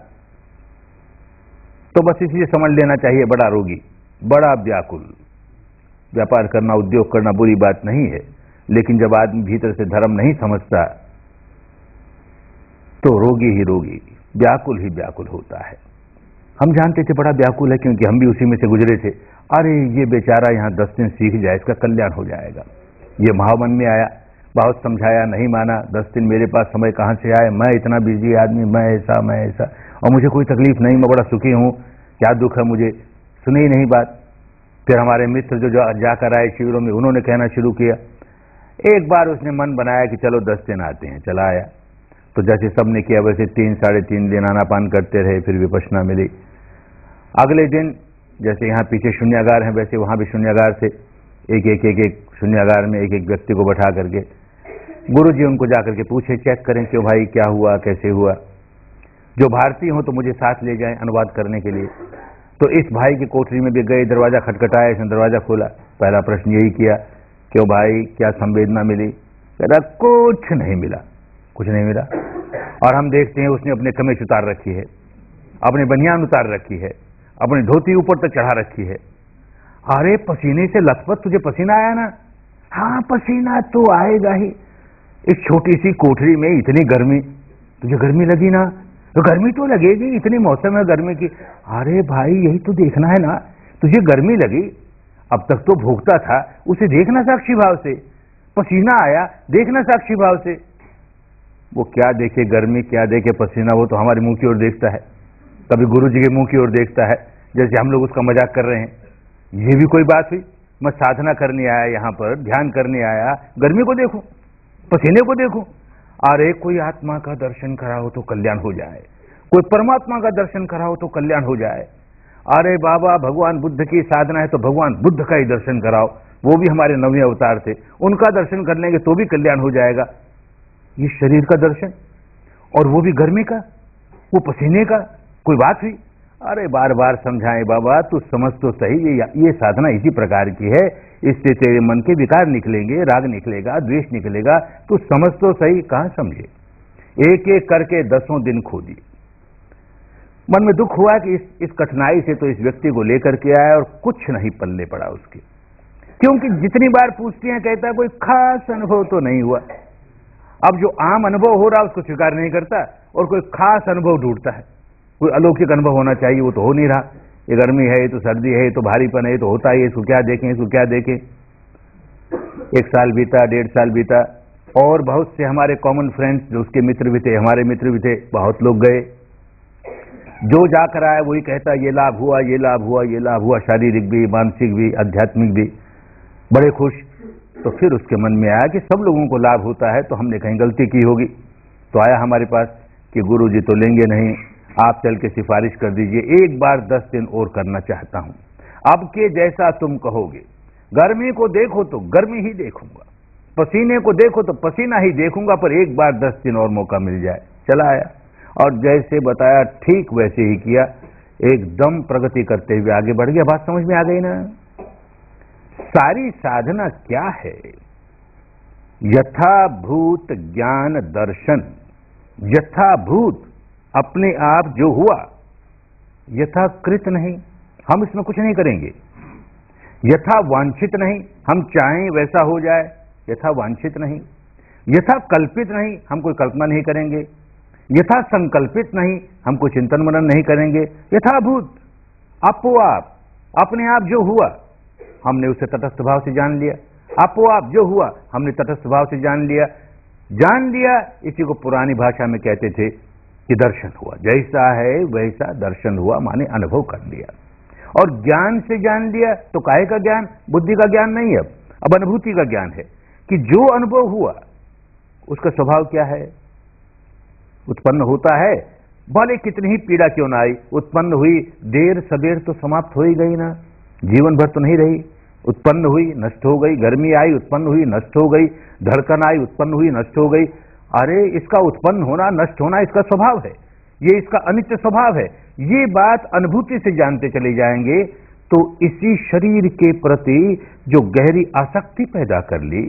तो बस इसलिए समझ लेना चाहिए बड़ा रोगी, बड़ा व्याकुल। व्यापार करना, उद्योग करना बुरी बात नहीं है, लेकिन जब आदमी भीतर से धर्म नहीं समझता तो रोगी ही रोगी, व्याकुल ही व्याकुल होता है। हम जानते थे बड़ा व्याकुल है, क्योंकि हम भी उसी में से गुजरे थे। अरे ये बेचारा यहाँ 10 दिन सीख जाए, इसका कल्याण हो जाएगा। ये भाव मन में आया, बहुत समझाया, नहीं माना। 10 दिन मेरे पास समय कहाँ से आए, मैं इतना बिजी आदमी, मैं ऐसा, और मुझे कोई तकलीफ नहीं, मैं बड़ा सुखी हूँ, क्या दुख है मुझे, सुनी ही नहीं बात। फिर हमारे मित्र जो जाकर आए शिविरों में, उन्होंने कहना शुरू किया। एक बार उसने मन बनाया कि चलो 10 दिन आते हैं, चला आया। तो जैसे सबने किया वैसे 3 साढ़े 3 दिन आनापान करते रहे, फिर विपश्यना मिली। अगले दिन जैसे यहाँ पीछे शून्यागार है, वैसे वहां भी शून्यागार से एक शून्यागार में एक व्यक्ति को बैठा करके गुरु जी उनको जाकर के पूछे, चेक करें क्यों भाई, क्या हुआ, कैसे हुआ। जो भारतीय हो तो मुझे साथ ले जाएं अनुवाद करने के लिए। तो इस भाई की कोठरी में भी गए, दरवाजा खटखटाया, इसने दरवाजा खोला। पहला प्रश्न यही किया, क्यों भाई, क्या संवेदना मिली? कह रहा कुछ नहीं मिला, कुछ नहीं मिला। और हम देखते हैं उसने अपने कमीज उतार रखी है, अपने बनियान उतार रखी है, अपनी धोती ऊपर तक चढ़ा रखी है। अरे पसीने से लथपथ, तुझे पसीना आया ना? हाँ पसीना तो आएगा ही, इस छोटी सी कोठरी में इतनी गर्मी, तुझे गर्मी लगी ना? तो गर्मी तो लगेगी, इतनी मौसम है गर्मी की। अरे भाई यही तो देखना है ना, तुझे गर्मी लगी, अब तक तो भोगता था, उसे देखना साक्षी भाव से। पसीना आया, देखना साक्षी भाव से। वो क्या देखे गर्मी, क्या देखे पसीना, वो तो हमारे मुंह की ओर देखता है, कभी गुरु जी के मुंह की ओर देखता है, जैसे हम लोग उसका मजाक कर रहे हैं। ये भी कोई बात हुई? मैं साधना करने आया, यहाँ पर ध्यान करने आया, गर्मी को देखूं, पसीने को देखूं? अरे कोई आत्मा का दर्शन कराओ तो कल्याण हो जाए, कोई परमात्मा का दर्शन कराओ तो कल्याण हो जाए। अरे बाबा भगवान बुद्ध की साधना है तो भगवान बुद्ध का ही दर्शन कराओ, वो भी हमारे 9वें अवतार थे, उनका दर्शन कर लेंगे तो भी कल्याण हो जाएगा। ये शरीर का दर्शन, और वो भी गर्मी का, वो पसीने का, कोई बात हुई? अरे बार बार समझाएं बाबा, तू समझ तो सही, ये साधना इसी प्रकार की है, इससे तेरे मन के विकार निकलेंगे, राग निकलेगा, द्वेष निकलेगा, तू समझ तो सही। कहां समझे? एक एक करके 10 दिन खो दिए। मन में दुख हुआ कि इस कठिनाई से तो इस व्यक्ति को लेकर के आया और कुछ नहीं पल्ले पड़ा उसके, क्योंकि जितनी बार पूछते हैं कहता है कोई खास अनुभव तो नहीं हुआ। अब जो आम अनुभव हो रहा है उसको स्वीकार नहीं करता, और कोई खास अनुभव ढूंढता है, कोई अलौकिक अनुभव होना चाहिए, वो तो हो नहीं रहा। ये गर्मी है, ये तो सर्दी है, ये तो भारीपन है, ये तो होता ही है, इसको क्या देखें, इसको क्या देखें। 1 साल बीता, 1.5 साल बीता, और बहुत से हमारे कॉमन फ्रेंड्स, जो उसके मित्र भी थे, हमारे मित्र भी थे, बहुत लोग गए। जो जाकर आया वही कहता ये लाभ हुआ, ये लाभ हुआ, ये लाभ हुआ, शारीरिक भी, मानसिक भी, आध्यात्मिक भी, बड़े खुश। तो फिर उसके मन में आया कि सब लोगों को लाभ होता है, तो हमने कहीं गलती की होगी। तो आया हमारे पास कि गुरु जी तो लेंगे नहीं, आप चल के सिफारिश कर दीजिए, एक बार 10 दिन और करना चाहता हूं। अब के जैसा तुम कहोगे। गर्मी को देखो तो गर्मी ही देखूंगा, पसीने को देखो तो पसीना ही देखूंगा, पर एक बार 10 दिन और मौका मिल जाए। चला आया और जैसे बताया ठीक वैसे ही किया, एकदम प्रगति करते हुए आगे बढ़ गया। बात समझ में आ गई ना? सारी साधना क्या है? यथाभूत ज्ञान दर्शन। यथाभूत अपने आप जो हुआ, यथाकृत नहीं, हम इसमें कुछ नहीं करेंगे। यथा वांछित नहीं, हम चाहें वैसा हो जाए, यथा वांछित नहीं। यथा कल्पित नहीं, हम कोई कल्पना नहीं करेंगे। यथा संकल्पित नहीं, हम कोई चिंतन मनन नहीं करेंगे। यथाभूत आपो आप, अपने आप जो हुआ हमने उसे तटस्थ भाव से जान लिया। आपो आप जो हुआ हमने तटस्थ भाव से जान लिया। जान लिया, इसी को पुरानी भाषा में कहते थे कि दर्शन हुआ। जैसा है वैसा दर्शन हुआ, माने अनुभव कर लिया। और ज्ञान से जान लिया तो काहे का ज्ञान? बुद्धि का ज्ञान नहीं है, अब अनुभूति का ज्ञान है कि जो अनुभव हुआ उसका स्वभाव क्या है। उत्पन्न होता है, भले कितनी ही पीड़ा क्यों ना आई, उत्पन्न हुई, देर सबेर तो समाप्त हो ही गई ना, जीवन भर तो नहीं रही। उत्पन्न हुई, नष्ट हो गई। गर्मी आई, उत्पन्न हुई, नष्ट हो गई। धड़कन आई, उत्पन्न हुई, नष्ट हो गई। अरे इसका उत्पन्न होना, नष्ट होना इसका स्वभाव है, ये इसका अनित्य स्वभाव है। ये बात अनुभूति से जानते चले जाएंगे तो इसी शरीर के प्रति जो गहरी आसक्ति पैदा कर ली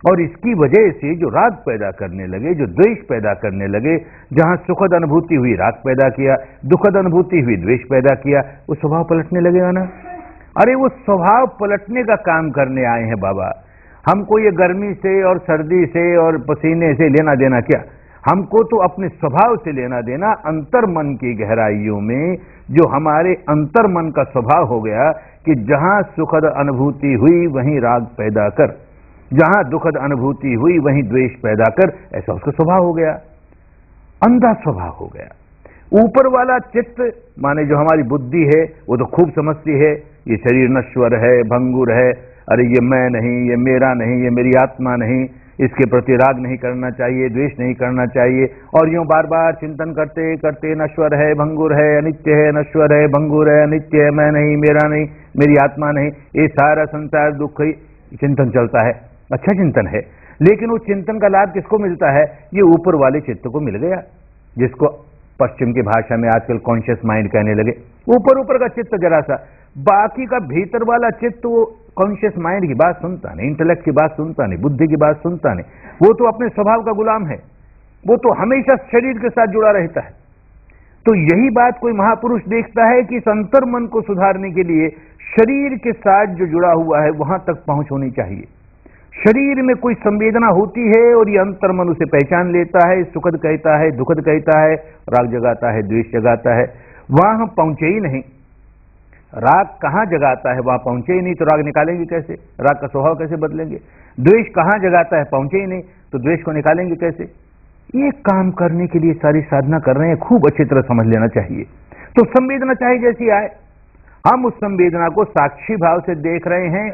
और इसकी वजह से जो राग पैदा करने लगे, जो द्वेष पैदा करने लगे, जहां सुखद अनुभूति हुई राग पैदा किया, दुखद अनुभूति हुई द्वेष पैदा किया, वो स्वभाव पलटने लगेगा ना। अरे वो स्वभाव पलटने का काम करने आए हैं बाबा। हमको ये गर्मी से और सर्दी से और पसीने से लेना देना क्या? हमको तो अपने स्वभाव से लेना देना, अंतर मन की गहराइयों में जो हमारे अंतर मन का स्वभाव हो गया कि जहां सुखद अनुभूति हुई वहीं राग पैदा कर, जहां दुखद अनुभूति हुई वहीं द्वेष पैदा कर, ऐसा उसका स्वभाव हो गया, अंधा स्वभाव हो गया। ऊपर वाला चित्त माने जो हमारी बुद्धि है वो तो खूब समझती है ये शरीर नश्वर है, भंगुर है, अरे ये मैं नहीं, ये मेरा नहीं, ये मेरी आत्मा नहीं, इसके प्रति राग नहीं करना चाहिए, द्वेष नहीं करना चाहिए। और यूं बार बार चिंतन करते करते नश्वर है, भंगुर है, अनित्य है, नश्वर है, भंगुर है, अनित्य है, मैं नहीं, मेरा नहीं, मेरी आत्मा नहीं, ये सारा संसार दुख ही चिंतन चलता है। अच्छा चिंतन है, लेकिन वो चिंतन का लाभ किसको मिलता है? ये ऊपर वाले चित्त को मिल गया, जिसको पश्चिम की भाषा में आजकल कॉन्शियस माइंड कहने लगे। ऊपर ऊपर का चित्त जरा सा, बाकी का भीतर वाला चित्त वो कॉन्शियस माइंड की बात सुनता नहीं, इंटेलेक्ट की बात सुनता नहीं, बुद्धि की बात सुनता नहीं। वो तो अपने स्वभाव का गुलाम है, वो तो हमेशा शरीर के साथ जुड़ा रहता है। तो यही बात कोई महापुरुष देखता है कि इस अंतर मन को सुधारने के लिए शरीर के साथ जो जुड़ा हुआ है वहां तक पहुंच होनी चाहिए। शरीर में कोई संवेदना होती है और ये अंतर मन उसे पहचान लेता है, सुखद कहता है, दुखद कहता है, राग जगाता है, द्वेष जगाता है। वहां हम पहुंचे ही नहीं। राग कहां जगाता है? वहां पहुंचे ही नहीं तो राग निकालेंगे कैसे? राग का स्वभाव कैसे बदलेंगे? द्वेष कहां जगाता है? पहुंचे ही नहीं तो द्वेष को निकालेंगे कैसे? ये काम करने के लिए सारी साधना कर रहे हैं, खूब अच्छी तरह समझ लेना चाहिए। तो संवेदना चाहे जैसी आए, हम उस संवेदना को साक्षी भाव से देख रहे हैं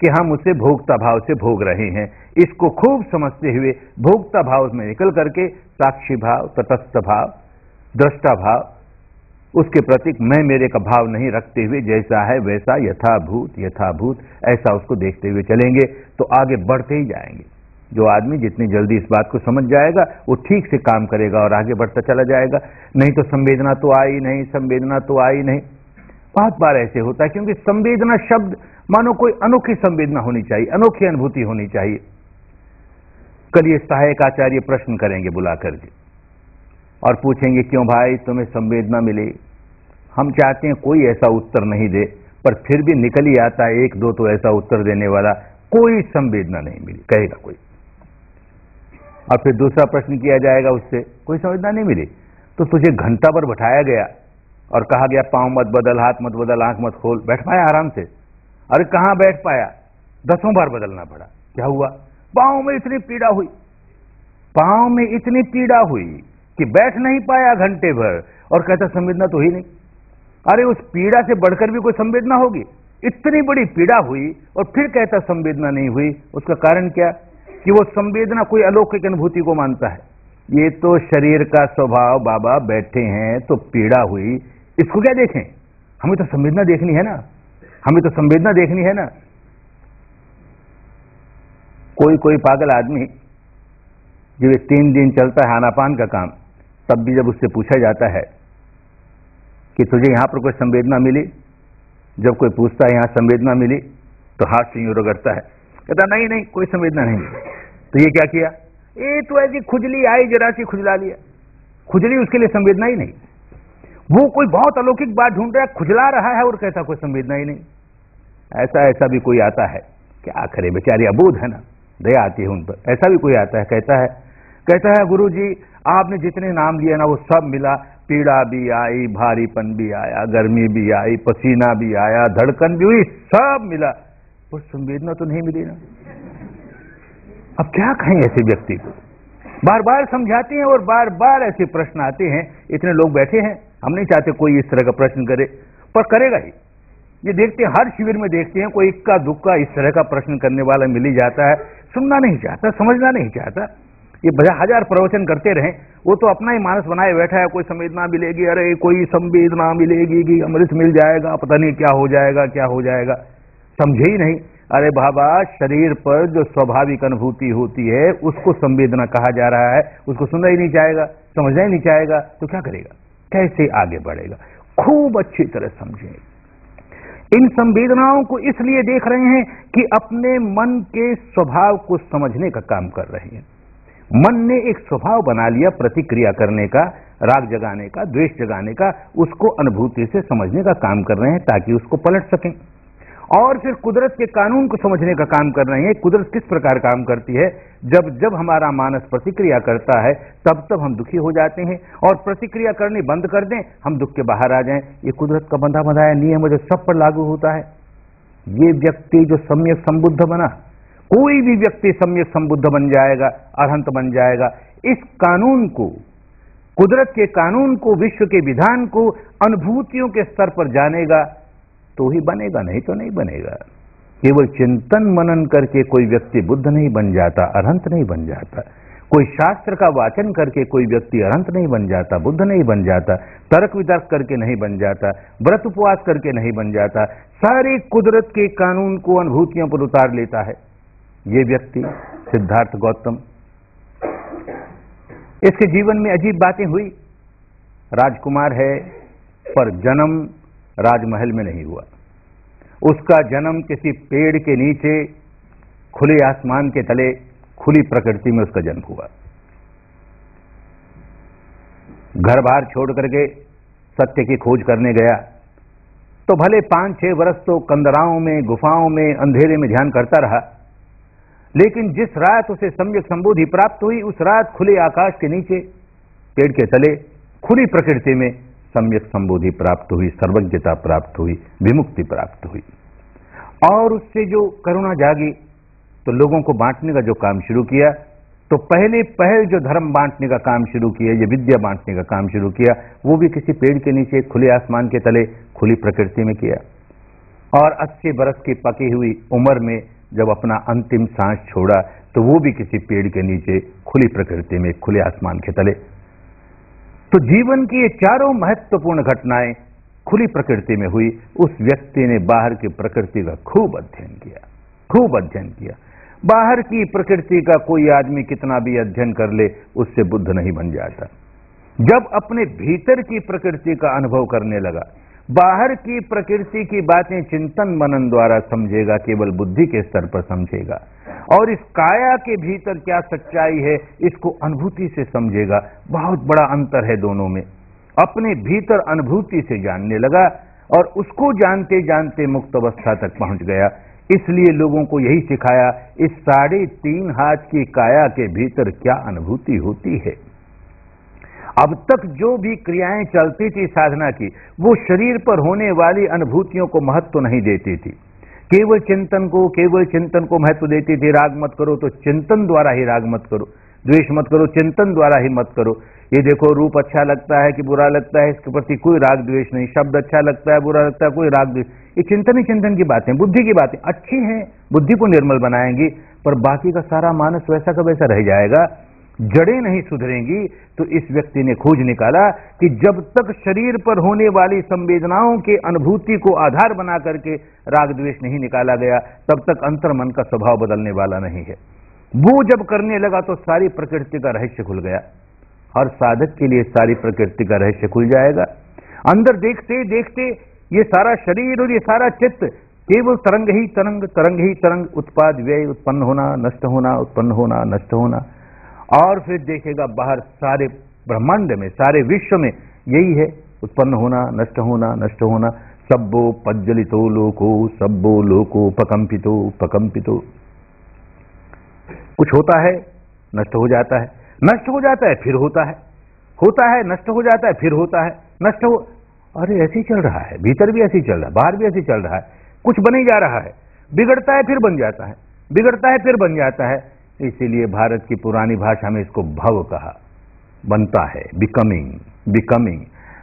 कि हम उसे भोक्ता भाव से भोग रहे हैं। इसको खूब समझते हुए भोक्ता भाव में निकल करके साक्षी भाव, तटस्थ भाव, दृष्टा भाव, उसके प्रति मैं मेरे का भाव नहीं रखते हुए जैसा है वैसा यथाभूत यथाभूत ऐसा उसको देखते हुए चलेंगे तो आगे बढ़ते ही जाएंगे। जो आदमी जितनी जल्दी इस बात को समझ जाएगा वो ठीक से काम करेगा और आगे बढ़ता चला जाएगा। नहीं तो संवेदना तो आई नहीं, संवेदना तो आई नहीं। बहुत बार ऐसे होता है, क्योंकि संवेदना शब्द मानो कोई अनोखी संवेदना होनी चाहिए, अनोखी अनुभूति होनी चाहिए। कल ये सहायक आचार्य प्रश्न करेंगे बुला करके और पूछेंगे क्यों भाई तुम्हें संवेदना मिली? हम चाहते हैं कोई ऐसा उत्तर नहीं दे, पर फिर भी निकल ही आता है एक दो तो ऐसा उत्तर देने वाला, कोई संवेदना नहीं मिली कहेगा कोई। और फिर दूसरा प्रश्न किया जाएगा उससे, कोई संवेदना नहीं मिली तो तुझे घंटा भर बैठाया गया और कहा गया पांव मत बदल, हाथ मत बदल, आंख मत खोल, बैठ पाया आराम से? अरे कहां बैठ पाया? 10 बार बदलना पड़ा। क्या हुआ? पांव में इतनी पीड़ा हुई, पांव में इतनी पीड़ा हुई कि बैठ नहीं पाया घंटे भर, और कहता संवेदना तो ही नहीं। अरे उस पीड़ा से बढ़कर भी कोई संवेदना होगी? इतनी बड़ी पीड़ा हुई और फिर कहता संवेदना नहीं हुई। उसका कारण क्या? कि वो संवेदना कोई अलौकिक अनुभूति को मानता है। ये तो शरीर का स्वभाव, बाबा बैठे हैं तो पीड़ा हुई, इसको क्या देखें? हमें तो संवेदना देखनी है ना, हमें तो संवेदना देखनी है ना। कोई कोई पागल आदमी जब 3 दिन चलता है आनापान का काम, तब भी जब उससे पूछा जाता है कि तुझे यहां पर कोई संवेदना मिली, जब कोई पूछता है यहां संवेदना मिली, तो हाथ से यूं रगड़ता है, कहता नहीं नहीं कोई संवेदना नहीं। तो ये क्या किया, ये तो ऐसी खुजली आई, जरा सी खुजला लिया। खुजली उसके लिए संवेदना ही नहीं। वो कोई बहुत अलौकिक बात ढूंढ रहा है, खुजला रहा है और कहता कोई संवेदना ही नहीं। ऐसा भी कोई आता है, क्या करे बेचारे, अबोध है ना, दया आती है उन पर। ऐसा भी कोई आता है, कहता है गुरु जी आपने जितने नाम लिए ना वो सब मिला, पीड़ा भी आई, भारीपन भी आया, गर्मी भी आई, पसीना भी आया, धड़कन भी हुई, सब मिला, पर संवेदना तो नहीं मिली ना। अब क्या कहें ऐसे व्यक्ति को, बार बार समझाते हैं और बार बार ऐसे प्रश्न आते हैं। इतने लोग बैठे हैं, हम नहीं चाहते कोई इस तरह का प्रश्न करे, पर करेगा ही। ये देखते हैं हर शिविर में, देखते हैं कोई इक्का दुक्का इस तरह का प्रश्न करने वाला मिल ही जाता है। सुनना नहीं चाहता, समझना नहीं चाहता। ये 1000 प्रवचन करते रहें, वो तो अपना ही मानस बनाए बैठा है, कोई संवेदना मिलेगी, अरे कोई संवेदना मिलेगी कि अमृत मिल जाएगा, पता नहीं क्या हो जाएगा, समझे ही नहीं। अरे बाबा, शरीर पर जो स्वाभाविक अनुभूति होती है उसको संवेदना कहा जा रहा है, उसको सुनना ही नहीं चाहेगा, समझना ही नहीं चाहेगा, तो क्या करेगा, कैसे आगे बढ़ेगा। खूब अच्छी तरह समझें। इन संवेदनाओं को इसलिए देख रहे हैं कि अपने मन के स्वभाव को समझने का काम कर रहे हैं। मन ने एक स्वभाव बना लिया प्रतिक्रिया करने का, राग जगाने का, द्वेष जगाने का, उसको अनुभूति से समझने का काम कर रहे हैं ताकि उसको पलट सकें। और फिर कुदरत के कानून को समझने का काम कर रहे हैं। कुदरत किस प्रकार काम करती है, जब जब हमारा मानस प्रतिक्रिया करता है तब तब हम दुखी हो जाते हैं, और प्रतिक्रिया करनी बंद कर दें हम दुख के बाहर आ जाएं। ये कुदरत का बंधा बंधाया नियम है जो सब पर लागू होता है। ये व्यक्ति जो सम्यक संबुद्ध बना, कोई भी व्यक्ति सम्यक संबुद्ध बन जाएगा, अरहंत बन जाएगा। इस कानून को, कुदरत के कानून को, विश्व के विधान को अनुभूतियों के स्तर पर जानेगा तो ही बनेगा, नहीं तो नहीं बनेगा। केवल चिंतन मनन करके कोई व्यक्ति बुद्ध नहीं बन जाता, अरहंत नहीं बन जाता। कोई शास्त्र का वाचन करके कोई व्यक्ति अरहंत नहीं बन जाता, बुद्ध नहीं बन जाता। तर्क वितर्क करके नहीं बन जाता, व्रत उपवास करके नहीं बन जाता। सारी कुदरत के कानून को अनुभूतियों पर उतार लेता है ये व्यक्ति, सिद्धार्थ गौतम। इसके जीवन में अजीब बातें हुई। राजकुमार है, पर जन्म राजमहल में नहीं हुआ। उसका जन्म किसी पेड़ के नीचे, खुले आसमान के तले, खुली प्रकृति में उसका जन्म हुआ। घर बार छोड़ करके सत्य की खोज करने गया तो भले 5-6 वर्ष तो कंदराओं में, गुफाओं में, अंधेरे में ध्यान करता रहा, लेकिन जिस रात उसे सम्यक संबोधि प्राप्त हुई, उस रात खुले आकाश के नीचे, पेड़ के तले, खुली प्रकृति में सम्यक संबोधि प्राप्त हुई, सर्वज्ञता प्राप्त हुई, विमुक्ति प्राप्त हुई। और उससे जो करुणा जागी तो लोगों को बांटने का जो काम शुरू किया, तो पहले जो धर्म बांटने का काम शुरू किया, ये विद्या बांटने का काम शुरू किया, वो भी किसी पेड़ के नीचे, खुले आसमान के तले, खुली प्रकृति में किया। और 80 बरस की पकी हुई उम्र में जब अपना अंतिम सांस छोड़ा तो वो भी किसी पेड़ के नीचे, खुली प्रकृति में, खुले आसमान के तले। तो जीवन की ये चारों महत्वपूर्ण घटनाएं खुली प्रकृति में हुई। उस व्यक्ति ने बाहर की प्रकृति का खूब अध्ययन किया। बाहर की प्रकृति का कोई आदमी कितना भी अध्ययन कर ले, उससे बुद्ध नहीं बन जाता। जब अपने भीतर की प्रकृति का अनुभव करने लगा, बाहर की प्रकृति की बातें चिंतन मनन द्वारा समझेगा, केवल बुद्धि के स्तर पर समझेगा, और इस काया के भीतर क्या सच्चाई है इसको अनुभूति से समझेगा। बहुत बड़ा अंतर है दोनों में। अपने भीतर अनुभूति से जानने लगा और उसको जानते जानते मुक्त अवस्था तक पहुंच गया। इसलिए लोगों को यही सिखाया, इस 3.5 हाथ की काया के भीतर क्या अनुभूति होती है। अब तक जो भी क्रियाएं चलती थी साधना की, वो शरीर पर होने वाली अनुभूतियों को महत्व नहीं देती थी, केवल चिंतन को महत्व देती थी। राग मत करो तो चिंतन द्वारा ही राग मत करो, द्वेष मत करो चिंतन द्वारा ही मत करो। ये देखो रूप अच्छा लगता है कि बुरा लगता है, इसके प्रति कोई राग द्वेष नहीं। शब्द अच्छा लगता है, बुरा लगता है, कोई राग द्वेष। ये चिंतन ही चिंतन की बातें, बुद्धि की बातें अच्छी हैं, बुद्धि को निर्मल बनाएंगी, पर बाकी का सारा मानस वैसा का वैसा रह जाएगा। जड़ें नहीं सुधरेंगी, तो इस व्यक्ति ने खोज निकाला कि जब तक शरीर पर होने वाली संवेदनाओं के अनुभूति को आधार बना करके राग द्वेष नहीं निकाला गया, तब तक अंतर्मन का स्वभाव बदलने वाला नहीं है। वो जब करने लगा तो सारी प्रकृति का रहस्य खुल गया। हर साधक के लिए सारी प्रकृति का रहस्य खुल जाएगा। अंदर देखते देखते ये सारा शरीर और ये सारा चित्त केवल तरंग ही तरंग, तरंग ही तरंग, उत्पाद व्यय, उत्पन्न होना नष्ट होना, उत्पन्न होना नष्ट होना। और फिर देखेगा बाहर सारे ब्रह्मांड में, सारे विश्व में यही है, उत्पन्न होना नष्ट होना नष्ट होना। सब्बो पज्जलितो लोको सब्बो लोको पकंपितो पकंपितो। कुछ होता है नष्ट हो जाता है, नष्ट हो जाता है फिर होता है, होता है नष्ट हो जाता है फिर होता है, नष्ट हो, अरे ऐसे ही चल रहा है, भीतर भी ऐसे ही चल रहा है, बाहर भी ऐसे ही चल रहा है, कुछ बन ही जा रहा है, बिगड़ता है फिर बन जाता है, बिगड़ता है फिर बन जाता है। इसीलिए भारत की पुरानी भाषा में इसको भव कहा, बनता है, बिकमिंग, बिकमिंग।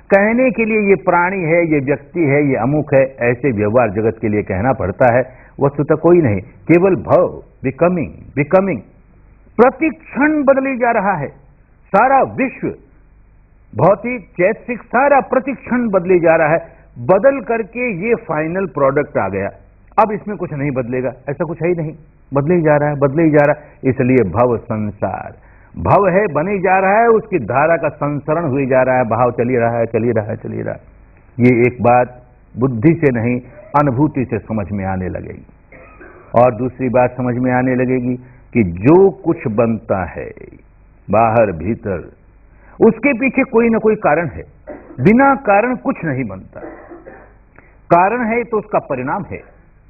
कहने के लिए ये प्राणी है, ये व्यक्ति है, ये अमुक है, ऐसे व्यवहार जगत के लिए कहना पड़ता है, वस्तुतः कोई नहीं, केवल भव, बिकमिंग, बिकमिंग। प्रति क्षण बदली जा रहा है सारा विश्व, भौतिक चैतसिक सारा प्रति क्षण बदले जा रहा है। बदल करके ये फाइनल प्रोडक्ट आ गया, अब इसमें कुछ नहीं बदलेगा, ऐसा कुछ है ही नहीं, बदले ही जा रहा है, बदले ही जा रहा है। इसलिए भव संसार, भव है बने जा रहा है, उसकी धारा का संसरण हुए जा रहा है, भाव चली रहा है, चली रहा है, चली रहा है। ये एक बात बुद्धि से नहीं अनुभूति से समझ में आने लगेगी। और दूसरी बात समझ में आने लगेगी कि जो कुछ बनता है बाहर भीतर, उसके पीछे कोई ना कोई कारण है, बिना कारण कुछ नहीं बनता। कारण है तो उसका परिणाम है,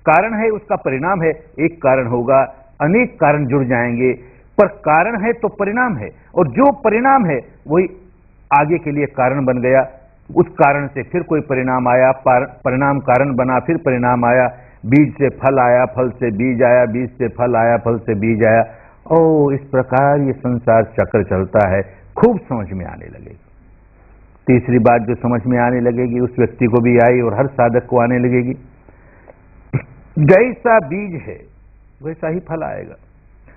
कारण है उसका परिणाम है। एक कारण होगा, अनेक कारण जुड़ जाएंगे, पर कारण है तो परिणाम है, और जो परिणाम है वही आगे के लिए कारण बन गया। उस कारण से फिर कोई परिणाम आया, परिणाम कारण बना, फिर परिणाम आया, बीज से फल आया, फल से बीज आया, बीज से फल आया, फल से बीज आया। ओ, इस प्रकार ये संसार चक्र चलता है, खूब समझ में आने लगेगी। तीसरी बात जो समझ में आने लगेगी, उस व्यक्ति को भी आई और हर साधक को आने लगेगी, जैसा बीज है वैसा ही फल आएगा,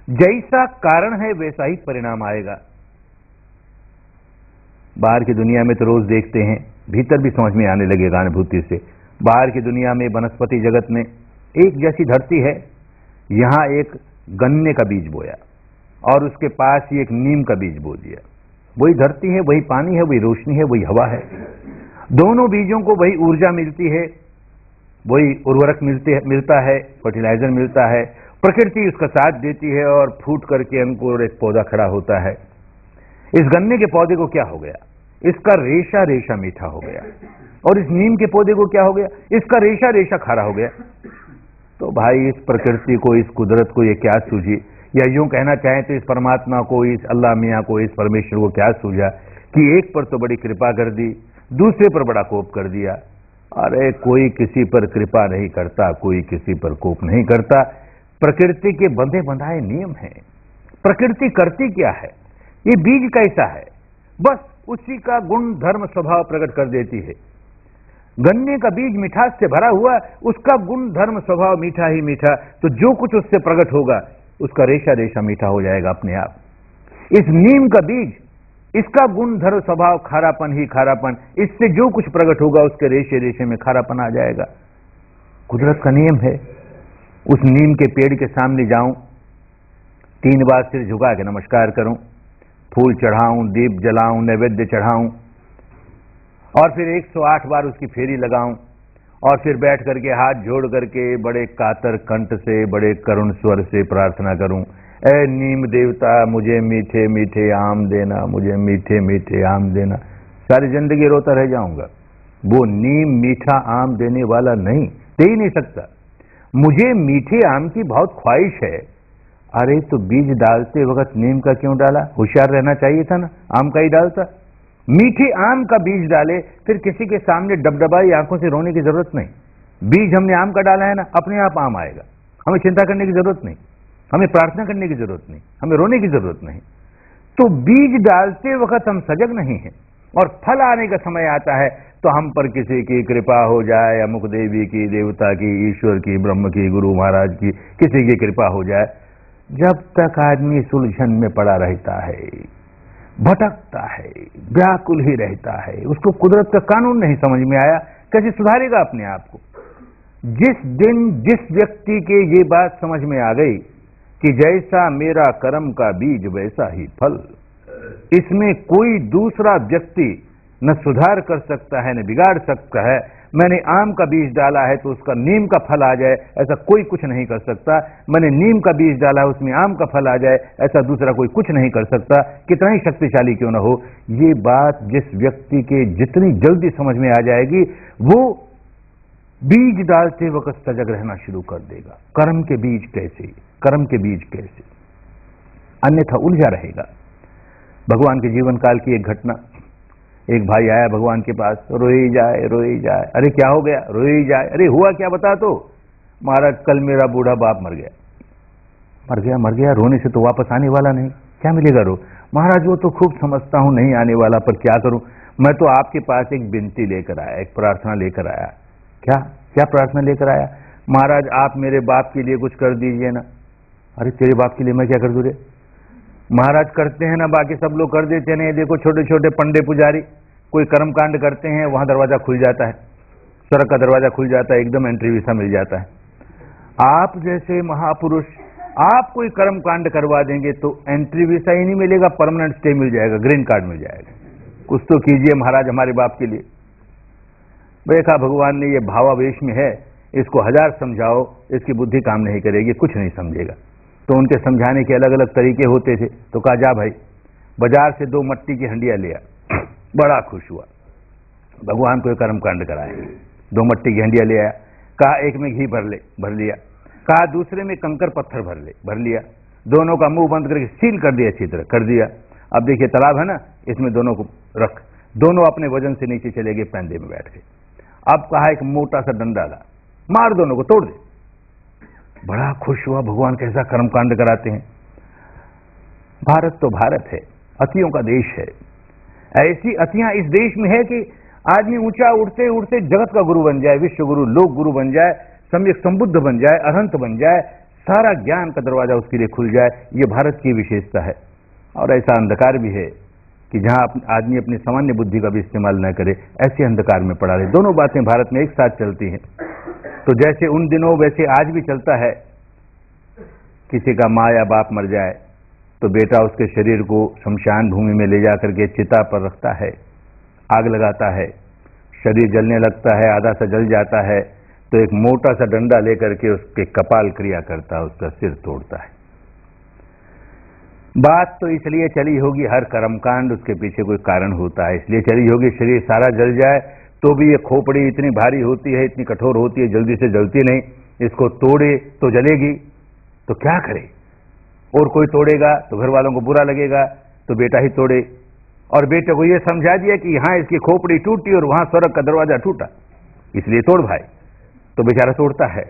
जैसा कारण है वैसा ही परिणाम आएगा। बाहर की दुनिया में तो रोज देखते हैं, भीतर भी समझ में आने लगेगा अनुभूति से। बाहर की दुनिया में वनस्पति जगत में एक जैसी धरती है, यहां एक गन्ने का बीज बोया और उसके पास ही एक नीम का बीज बो दिया। वही धरती है, वही पानी है, वही रोशनी है, वही हवा है, दोनों बीजों को वही ऊर्जा मिलती है, वही उर्वरक मिलता है, फर्टिलाइजर मिलता है, प्रकृति उसका साथ देती है और फूट करके अंकुर एक पौधा खड़ा होता है। इस गन्ने के पौधे को क्या हो गया? इसका रेशा रेशा मीठा हो गया। और इस नीम के पौधे को क्या हो गया? इसका रेशा रेशा खारा हो गया। तो भाई, इस प्रकृति को, इस कुदरत को ये क्या सूझी, या यूं कहना चाहें तो इस परमात्मा को, इस अल्लाह मियाँ को, इस परमेश्वर को क्या सूझा कि एक पर तो बड़ी कृपा कर दी, दूसरे पर बड़ा कोप कर दिया। अरे कोई किसी पर कृपा नहीं करता, कोई किसी पर कोप नहीं करता। प्रकृति के बंधे बंधाए नियम हैं। प्रकृति करती क्या है? ये बीज कैसा है, बस उसी का गुण धर्म स्वभाव प्रकट कर देती है। गन्ने का बीज मिठास से भरा हुआ, उसका गुण धर्म स्वभाव मीठा ही मीठा, तो जो कुछ उससे प्रकट होगा उसका रेशा रेशा मीठा हो जाएगा अपने आप। इस नीम का बीज, इसका गुण धर्म स्वभाव खारापन ही खारापन, इससे जो कुछ प्रकट होगा उसके रेशे रेशे में खारापन आ जाएगा। कुदरत का नियम है। उस नीम के पेड़ के सामने जाऊं, 3 बार सिर झुका के नमस्कार करूं, फूल चढ़ाऊं, दीप जलाऊं, नैवेद्य चढ़ाऊं, और फिर 108 बार उसकी फेरी लगाऊं, और फिर बैठ करके हाथ जोड़ करके बड़े कातर कंठ से, बड़े करुण स्वर से प्रार्थना करूं, ए नीम देवता, मुझे मीठे मीठे आम देना, मुझे मीठे मीठे आम देना। सारी जिंदगी रोता रह जाऊंगा। वो नीम मीठा आम देने वाला नहीं, दे ही नहीं सकता। मुझे मीठे आम की बहुत ख्वाहिश है। अरे तो बीज डालते वक्त नीम का क्यों डाला? होशियार रहना चाहिए था ना, आम का ही डालता। मीठे आम का बीज डाले, फिर किसी के सामने डबडबाई आंखों से रोने की जरूरत नहीं। बीज हमने आम का डाला है ना, अपने आप आम आएगा। हमें चिंता करने की जरूरत नहीं, हमें प्रार्थना करने की जरूरत नहीं, हमें रोने की जरूरत नहीं। तो बीज डालते वक्त हम सजग नहीं हैं, और फल आने का समय आता है तो हम पर किसी की कृपा हो जाए, अमुक देवी की, देवता की, ईश्वर की, ब्रह्म की, गुरु महाराज की, किसी की कृपा हो जाए, जब तक आदमी इस उलझन में पड़ा रहता है, भटकता है, व्याकुल ही रहता है, उसको कुदरत का कानून नहीं समझ में आया, कैसे सुधारेगा अपने आप को? जिस दिन जिस व्यक्ति के ये बात समझ में आ गई कि जैसा मेरा कर्म का बीज वैसा ही फल, इसमें कोई दूसरा व्यक्ति न सुधार कर सकता है न बिगाड़ सकता है। मैंने आम का बीज डाला है तो उसका नीम का फल आ जाए, ऐसा कोई कुछ नहीं कर सकता। मैंने नीम का बीज डाला है उसमें आम का फल आ जाए, ऐसा दूसरा कोई कुछ नहीं कर सकता, कितना ही शक्तिशाली क्यों न हो। ये बात जिस व्यक्ति के जितनी जल्दी समझ में आ जाएगी, वो बीज डालते वक्त सजग रहना शुरू कर देगा। कर्म के बीज कैसे, कर्म के बीज कैसे, अन्यथा उलझा रहेगा। भगवान के जीवन काल की एक घटना, एक भाई आया भगवान के पास, रोई जाए रोई जाए। अरे क्या हो गया? रोई जाए। अरे हुआ क्या बता तो। महाराज कल मेरा बूढ़ा बाप मर गया। मर गया मर गया, रोने से तो वापस आने वाला नहीं, क्या मिलेगा रो? महाराज वो तो खूब समझता हूं नहीं आने वाला, पर क्या करूं? मैं तो आपके पास एक विनती लेकर आया, एक प्रार्थना लेकर आया। क्या क्या प्रार्थना लेकर आया? महाराज आप मेरे बाप के लिए कुछ कर दीजिए ना। अरे तेरे बाप के लिए मैं क्या कर दूं रे? महाराज करते हैं ना, बाकी सब लोग कर देते नहीं। देखो छोटे छोटे पंडे पुजारी कोई कर्म कांड करते हैं, वहां दरवाजा खुल जाता है, स्वर्ग का दरवाजा खुल जाता है, एकदम एंट्री वीसा मिल जाता है। आप जैसे महापुरुष आप कोई कर्म कांड करवा देंगे तो एंट्री वीसा ही नहीं मिलेगा, परमानेंट स्टे मिल जाएगा, ग्रीन कार्ड मिल जाएगा। कुछ तो कीजिए महाराज हमारे बाप के लिए। देखा भगवान ने ये भावावेश में है, इसको हजार समझाओ इसकी बुद्धि काम नहीं करेगी, कुछ नहीं समझेगा। तो उनके समझाने के अलग अलग तरीके होते थे। तो कहा जा भाई बाजार से 2 मट्टी की हंडियां ले आ। बड़ा खुश हुआ, भगवान को कर्म कांड कराएंगे। 2 मट्टी की हंडियां ले आया। कहा एक में घी भर लिया। कहा दूसरे में कंकर पत्थर भर लिया। दोनों का मुंह बंद करके सील कर दिया, अच्छी तरह कर दिया। अब देखिए तालाब है ना, इसमें दोनों को रख। दोनों अपने वजन से नीचे चले गए, पैंदे में बैठ गए। अब कहा एक मोटा सा डंडा ला, मार दोनों को, तोड़ दे। बड़ा खुश हुआ, भगवान कैसा कर्मकांड कराते हैं। भारत तो भारत है, अतियों का देश है। ऐसी अतियां इस देश में है कि आदमी ऊंचा उड़ते उड़ते जगत का गुरु बन जाए, विश्व गुरु, लोक गुरु बन जाए, सम्यक संबुद्ध बन जाए, अरहंत बन जाए, सारा ज्ञान का दरवाजा उसके लिए खुल जाए। ये भारत की विशेषता है। और ऐसा अंधकार भी है कि जहां आदमी अपनी सामान्य बुद्धि का भी इस्तेमाल न करे, ऐसे अंधकार में पड़ा रहे। दोनों बातें भारत में एक साथ चलती हैं। तो जैसे उन दिनों वैसे आज भी चलता है। किसी का माँ या बाप मर जाए तो बेटा उसके शरीर को शमशान भूमि में ले जाकर के चिता पर रखता है, आग लगाता है, शरीर जलने लगता है, आधा सा जल जाता है, तो एक मोटा सा डंडा लेकर के उसके कपाल क्रिया करता है, उसका सिर तोड़ता है। बात तो इसलिए चली होगी, हर कर्मकांड उसके पीछे कोई कारण होता है, इसलिए चली होगी। शरीर सारा जल जाए तो भी ये खोपड़ी इतनी भारी होती है, इतनी कठोर होती है, जल्दी से जलती नहीं। इसको तोड़े तो जलेगी, तो क्या करे? और कोई तोड़ेगा तो घर वालों को बुरा लगेगा, तो बेटा ही तोड़े। और बेटे को ये समझा दिया कि यहां इसकी खोपड़ी टूटी और वहां स्वर्ग का दरवाजा टूटा, इसलिए तोड़ भाई, तो बेचारा तोड़ता है।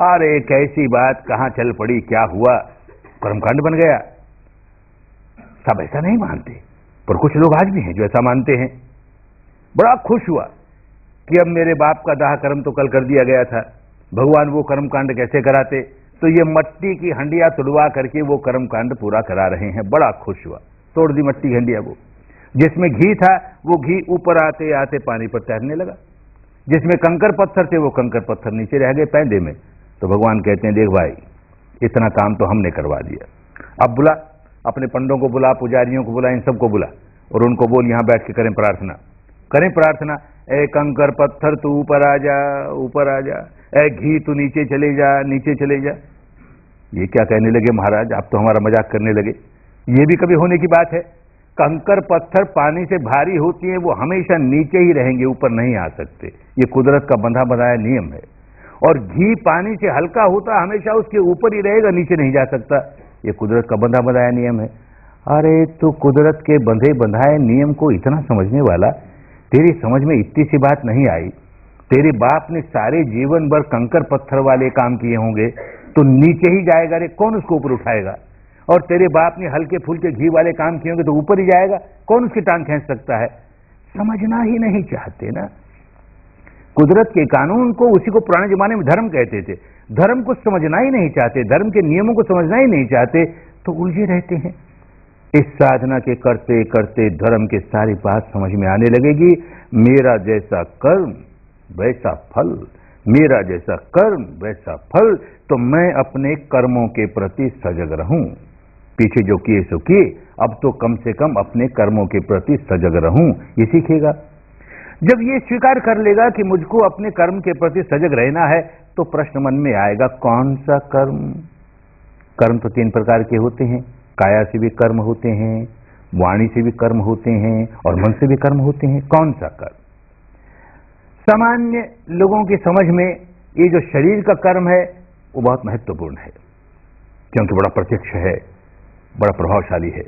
अरे कैसी बात, कहां चल पड़ी, क्या हुआ? कर्मकांड बन गया। सब ऐसा नहीं मानते, पर कुछ लोग आज भी हैं जो ऐसा मानते हैं। बड़ा खुश हुआ कि अब मेरे बाप का दाह कर्म तो कल कर दिया गया था, भगवान वो कर्मकांड कैसे कराते? तो ये मट्टी की हंडिया तुड़वा करके वो कर्मकांड पूरा करा रहे हैं। बड़ा खुश हुआ, तोड़ दी मट्टी की हंडिया। वो जिसमें घी था वो घी ऊपर आते आते पानी पर तैरने लगा, जिसमें कंकर पत्थर थे वो कंकर पत्थर नीचे रह गए पैंदे में। तो भगवान कहते हैं देख भाई, इतना काम तो हमने करवा दिया, अब बुला अपने पंडों को, बुला पुजारियों को, बुला इन सबको बुला, और उनको बोल यहां बैठ के करें प्रार्थना, करें प्रार्थना। ए कंकर पत्थर तू ऊपर आ जा, ऊपर आ जा। ए घी तू नीचे चले जा, नीचे चले जा। ये क्या कहने लगे महाराज, आप तो हमारा मजाक करने लगे। ये भी कभी होने की बात है? कंकर पत्थर पानी से भारी होती है, वो हमेशा नीचे ही रहेंगे, ऊपर नहीं आ सकते। ये कुदरत का बंधा बनाया नियम है। और घी पानी से हल्का होता, हमेशा उसके ऊपर ही रहेगा, नीचे नहीं जा सकता। ये कुदरत का बंधा बनाया नियम है। अरे तो कुदरत के बंधे बंधाए नियम को इतना समझने वाला, तेरी समझ में इतनी सी बात नहीं आई? तेरे बाप ने सारे जीवन भर कंकर पत्थर वाले काम किए होंगे, तो नीचे ही जाएगा रे, कौन उसको ऊपर उठाएगा? और तेरे बाप ने हल्के फुल्के घी वाले काम किए होंगे तो ऊपर ही जाएगा, कौन उसकी टांग खींच सकता है? समझना ही नहीं चाहते ना। कुदरत के कानून को, उसी को पुराने जमाने में धर्म कहते थे। धर्म को समझना ही नहीं चाहते, धर्म के नियमों को समझना ही नहीं चाहते, तो उलझे रहते हैं। इस साधना के करते करते धर्म के सारी बात समझ में आने लगेगी। मेरा जैसा कर्म वैसा फल, मेरा जैसा कर्म वैसा फल, तो मैं अपने कर्मों के प्रति सजग रहूं। पीछे जो किए सो किए, अब तो कम से कम अपने कर्मों के प्रति सजग रहूं, ये सीखेगा। जब ये स्वीकार कर लेगा कि मुझको अपने कर्म के प्रति सजग रहना है, तो प्रश्न मन में आएगा, कौन सा कर्म? कर्म तो 3 प्रकार के होते हैं। काया से भी कर्म होते हैं, वाणी से भी कर्म होते हैं, और मन से भी कर्म होते हैं। कौन सा कर्म? सामान्य लोगों की समझ में ये जो शरीर का कर्म है वो बहुत महत्वपूर्ण है, क्योंकि बड़ा प्रत्यक्ष है, बड़ा प्रभावशाली है।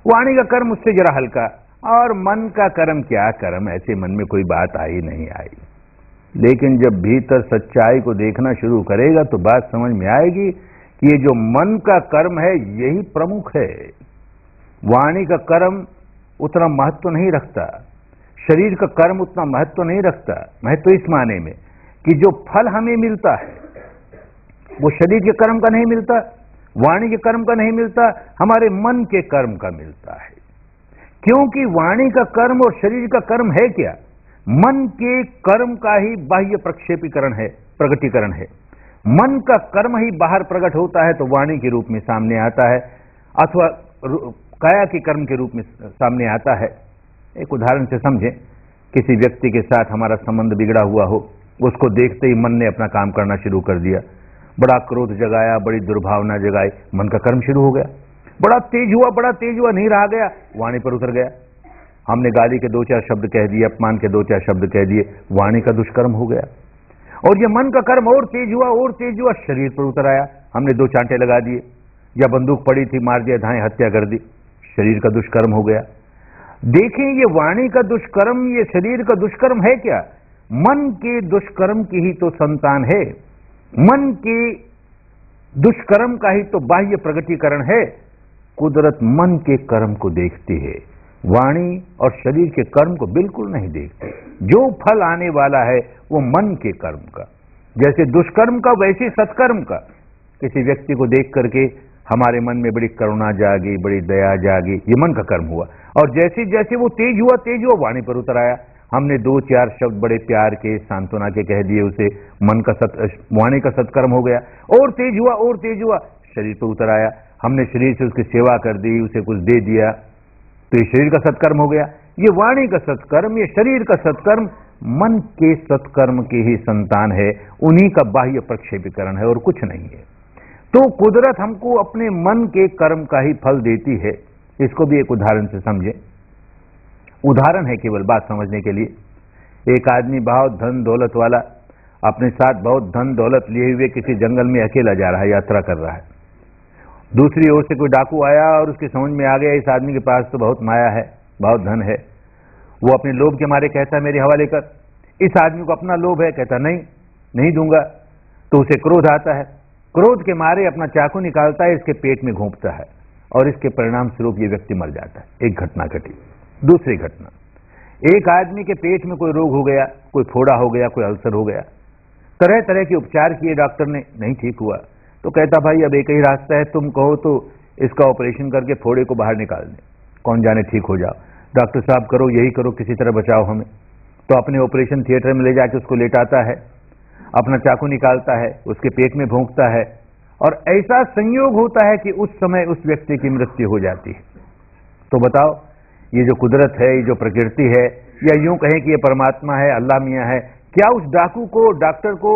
वाणी का कर्म उससे जरा हल्का, और मन का कर्म क्या कर्म, ऐसे मन में कोई बात आई नहीं आई। लेकिन जब भीतर सच्चाई को देखना शुरू करेगा तो बात समझ में आएगी कि ये जो मन का कर्म है यही प्रमुख है। वाणी का कर्म उतना महत्व नहीं रखता, शरीर का कर्म उतना महत्व नहीं रखता। महत्व इस माने में कि जो फल हमें मिलता है वो शरीर के कर्म का नहीं मिलता, वाणी के कर्म का नहीं मिलता, हमारे मन के कर्म का मिलता है। क्योंकि वाणी का कर्म और शरीर का कर्म है क्या? मन के कर्म का ही बाह्य प्रक्षेपीकरण है, प्रगटीकरण है। मन का कर्म ही बाहर प्रकट होता है तो वाणी के रूप में सामने आता है, अथवा काया के कर्म के रूप में सामने आता है। एक उदाहरण से समझें, किसी व्यक्ति के साथ हमारा संबंध बिगड़ा हुआ हो, उसको देखते ही मन ने अपना काम करना शुरू कर दिया, बड़ा क्रोध जगाया, बड़ी दुर्भावना जगाई, मन का कर्म शुरू हो गया। बड़ा तेज हुआ, नहीं रहा गया, वाणी पर उतर गया। हमने गाली के 2-4 शब्द कह दिए, अपमान के 2-4 शब्द कह दिए, वाणी का दुष्कर्म हो गया। और ये मन का कर्म और तेज हुआ, शरीर पर उतर आया, हमने 2 चांटे लगा दिए, या बंदूक पड़ी थी, मार दिया, धाए हत्या कर दी, शरीर का दुष्कर्म हो गया। देखें, ये वाणी का दुष्कर्म, ये शरीर का दुष्कर्म है क्या? मन के दुष्कर्म की ही तो संतान है, मन के दुष्कर्म का ही तो बाह्य प्रगटीकरण है। कुदरत मन के कर्म को देखती है, वाणी और शरीर के कर्म को बिल्कुल नहीं देखती। जो फल आने वाला है वो मन के कर्म का, जैसे दुष्कर्म का वैसे सत्कर्म का। किसी व्यक्ति को देख करके हमारे मन में बड़ी करुणा जागी, बड़ी दया जागी, ये मन का कर्म हुआ। और जैसे जैसे वो तेज हुआ, वाणी पर उतर आया, हमने 2-4 शब्द बड़े प्यार के, सांत्वना के कह दिए, उसे मन का वाणी का सत्कर्म हो गया। और तेज हुआ, शरीर पर उतर आया, हमने शरीर से उसकी सेवा कर दी, उसे कुछ दे दिया, तो ये शरीर का सत्कर्म हो गया। ये वाणी का सत्कर्म, ये शरीर का सत्कर्म मन के सत्कर्म की ही संतान है, उन्हीं का बाह्य प्रक्षेपीकरण है और कुछ नहीं है। तो कुदरत हमको अपने मन के कर्म का ही फल देती है। इसको भी एक उदाहरण से समझें। उदाहरण है केवल बात समझने के लिए। एक आदमी बहुत धन दौलत वाला, अपने साथ बहुत धन दौलत लिए हुए किसी जंगल में अकेला जा रहा है, यात्रा कर रहा है। दूसरी ओर से कोई डाकू आया और उसकी समझ में आ गया इस आदमी के पास तो बहुत माया है, बहुत धन है। वो अपने लोभ के मारे कहता है मेरे हवाले कर। इस आदमी को अपना लोभ है, कहता नहीं दूंगा। तो उसे क्रोध आता है, क्रोध के मारे अपना चाकू निकालता है, इसके पेट में घोंपता है, और इसके परिणाम स्वरूप ये व्यक्ति मर जाता है। एक घटना घटी। दूसरी घटना, एक आदमी के पेट में कोई रोग हो गया, कोई फोड़ा हो गया, कोई अल्सर हो गया। तरह तरह के उपचार किए डॉक्टर ने, नहीं ठीक हुआ। तो कहता भाई अब एक ही रास्ता है, तुम कहो तो इसका ऑपरेशन करके फोड़े को बाहर निकाल दें, कौन जाने ठीक हो जाओ। डॉक्टर साहब करो, यही करो, किसी तरह बचाओ हमें। तो अपने ऑपरेशन थिएटर में ले जाके उसको लेटाता है, अपना चाकू निकालता है, उसके पेट में भोंकता है, और ऐसा संयोग होता है कि उस समय उस व्यक्ति की मृत्यु हो जाती है। तो बताओ, ये जो कुदरत है, ये जो प्रकृति है, या यूं कहें कि ये परमात्मा है, अल्लाह मियां है, क्या उस डाकू को, डॉक्टर को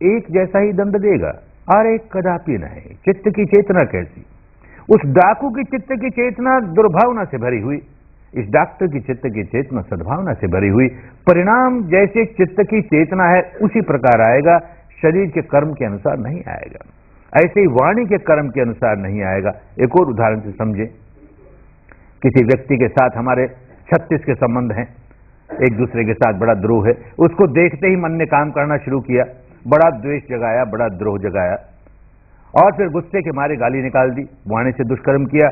एक जैसा ही दंड देगा? अरे कदापि नहीं। चित्त की चेतना कैसी? उस डाकू की चित्त की चेतना दुर्भावना से भरी हुई, इस डॉक्टर की चित्त की चेतना सद्भावना से भरी हुई। परिणाम जैसे चित्त की चेतना है उसी प्रकार आएगा, शरीर के कर्म के अनुसार नहीं आएगा। ऐसे ही वाणी के कर्म के अनुसार नहीं आएगा। एक और उदाहरण से समझे। किसी व्यक्ति के साथ हमारे 36 के संबंध हैं, एक दूसरे के साथ बड़ा द्रोह है। उसको देखते ही मन ने काम करना शुरू किया, बड़ा द्वेष जगाया, बड़ा द्रोह जगाया, और फिर गुस्से के मारे गाली निकाल दी, वाणी से दुष्कर्म किया,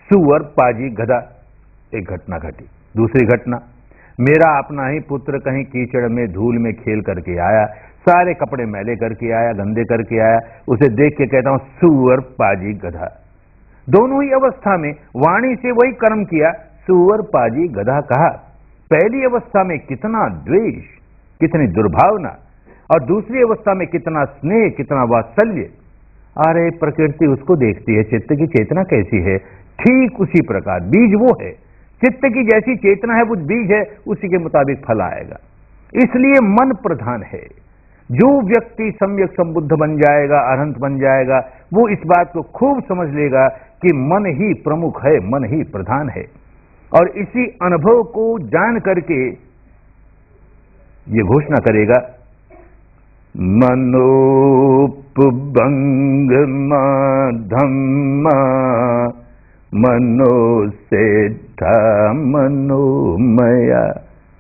सुअर पाजी गधा। एक घटना घटी। दूसरी घटना, मेरा अपना ही पुत्र कहीं कीचड़ में धूल में खेल करके आया, सारे कपड़े मैले करके आया, गंदे करके आया, उसे देख के कहता हूं सुअर पाजी गधा। दोनों ही अवस्था में वाणी से वही कर्म किया, सुअर पाजी गधा कहा। पहली अवस्था में कितना द्वेष, कितनी दुर्भावना, और दूसरी अवस्था में कितना स्नेह, कितना वात्सल्य। अरे प्रकृति उसको देखती है, चित्त की चेतना कैसी है, ठीक उसी प्रकार बीज वो है, चित्त की जैसी चेतना है वो बीज है, उसी के मुताबिक फल आएगा। इसलिए मन प्रधान है। जो व्यक्ति सम्यक संबुद्ध बन जाएगा, अरहंत बन जाएगा, वो इस बात को खूब समझ लेगा कि मन ही प्रमुख है, मन ही प्रधान है। और इसी अनुभव को जान करके ये घोषणा करेगा, मनोपभंगमा धम्मा मनोसेठा मनोमया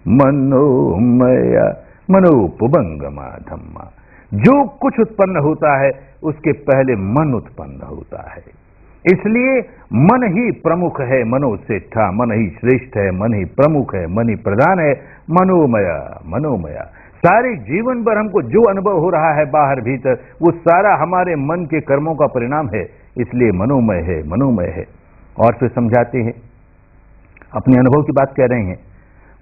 मनोमया मनोपभंगमा धम्मा। जो कुछ उत्पन्न होता है उसके पहले मन उत्पन्न होता है। इसलिए मन ही प्रमुख है, मनोसेठा, मन ही श्रेष्ठ है, मन ही प्रमुख है, मन ही प्रधान है, मनोमया मनोमया। सारे जीवन भर हमको जो अनुभव हो रहा है बाहर भीतर, वो सारा हमारे मन के कर्मों का परिणाम है, इसलिए मनोमय है, मनोमय है। और फिर समझाते हैं, अपने अनुभव की बात कह रहे हैं,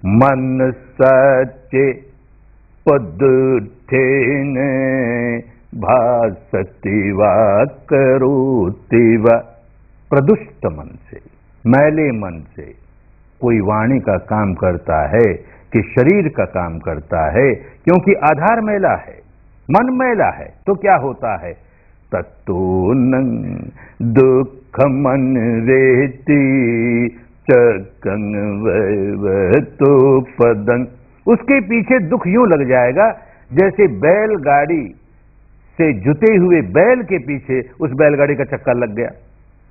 मन सच्चे पद ठेने भासती वा करोति वा। प्रदुष्ट मन से, मैले मन से कोई वाणी का काम करता है कि शरीर का काम करता है, क्योंकि आधार मैला है, मन मैला है, तो क्या होता है, तत्तो दुख मन रेती चकंग तो पदंग। उसके पीछे दुख यूं लग जाएगा जैसे बैलगाड़ी से जुते हुए बैल के पीछे उस बैलगाड़ी का चक्का लग गया।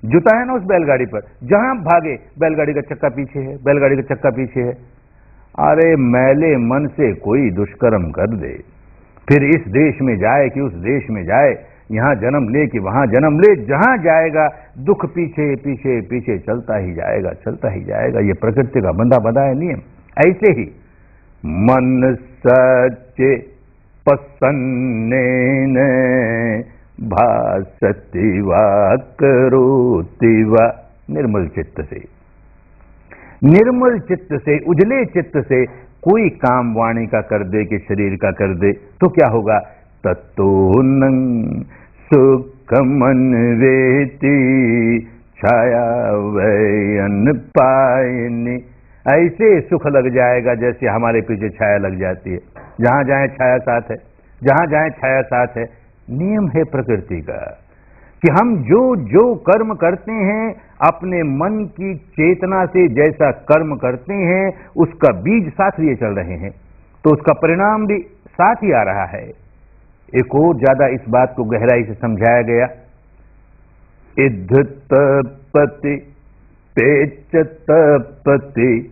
जुता है ना उस बैलगाड़ी पर, जहां भागे बैलगाड़ी का चक्का पीछे है, बैलगाड़ी का चक्का पीछे है। अरे मैले मन से कोई दुष्कर्म कर दे, फिर इस देश में जाए कि उस देश में जाए, यहां जन्म ले कि वहां जन्म ले, जहां जाएगा दुख पीछे पीछे पीछे चलता ही जाएगा, चलता ही जाएगा। ये प्रकृति का बंधा बंधा है नियम। ऐसे ही मन सच्चे पसन्नेन भासति वा करोति वा। निर्मल चित्त से, निर्मल चित्त से, उजले चित्त से कोई काम वाणी का कर दे कि शरीर का कर दे, तो क्या होगा, तत्तो सुख मन वेति छाया वयन पायनी। ऐसे सुख लग जाएगा जैसे हमारे पीछे छाया लग जाती है, जहां जाए छाया साथ है, जहां जाए छाया साथ है। नियम है प्रकृति का कि हम जो जो कर्म करते हैं अपने मन की चेतना से जैसा कर्म करते हैं उसका बीज साथ लिए चल रहे हैं, तो उसका परिणाम भी साथ ही आ रहा है। एक और ज्यादा इस बात को गहराई से समझाया गया, इद्ध तपति पेच तपति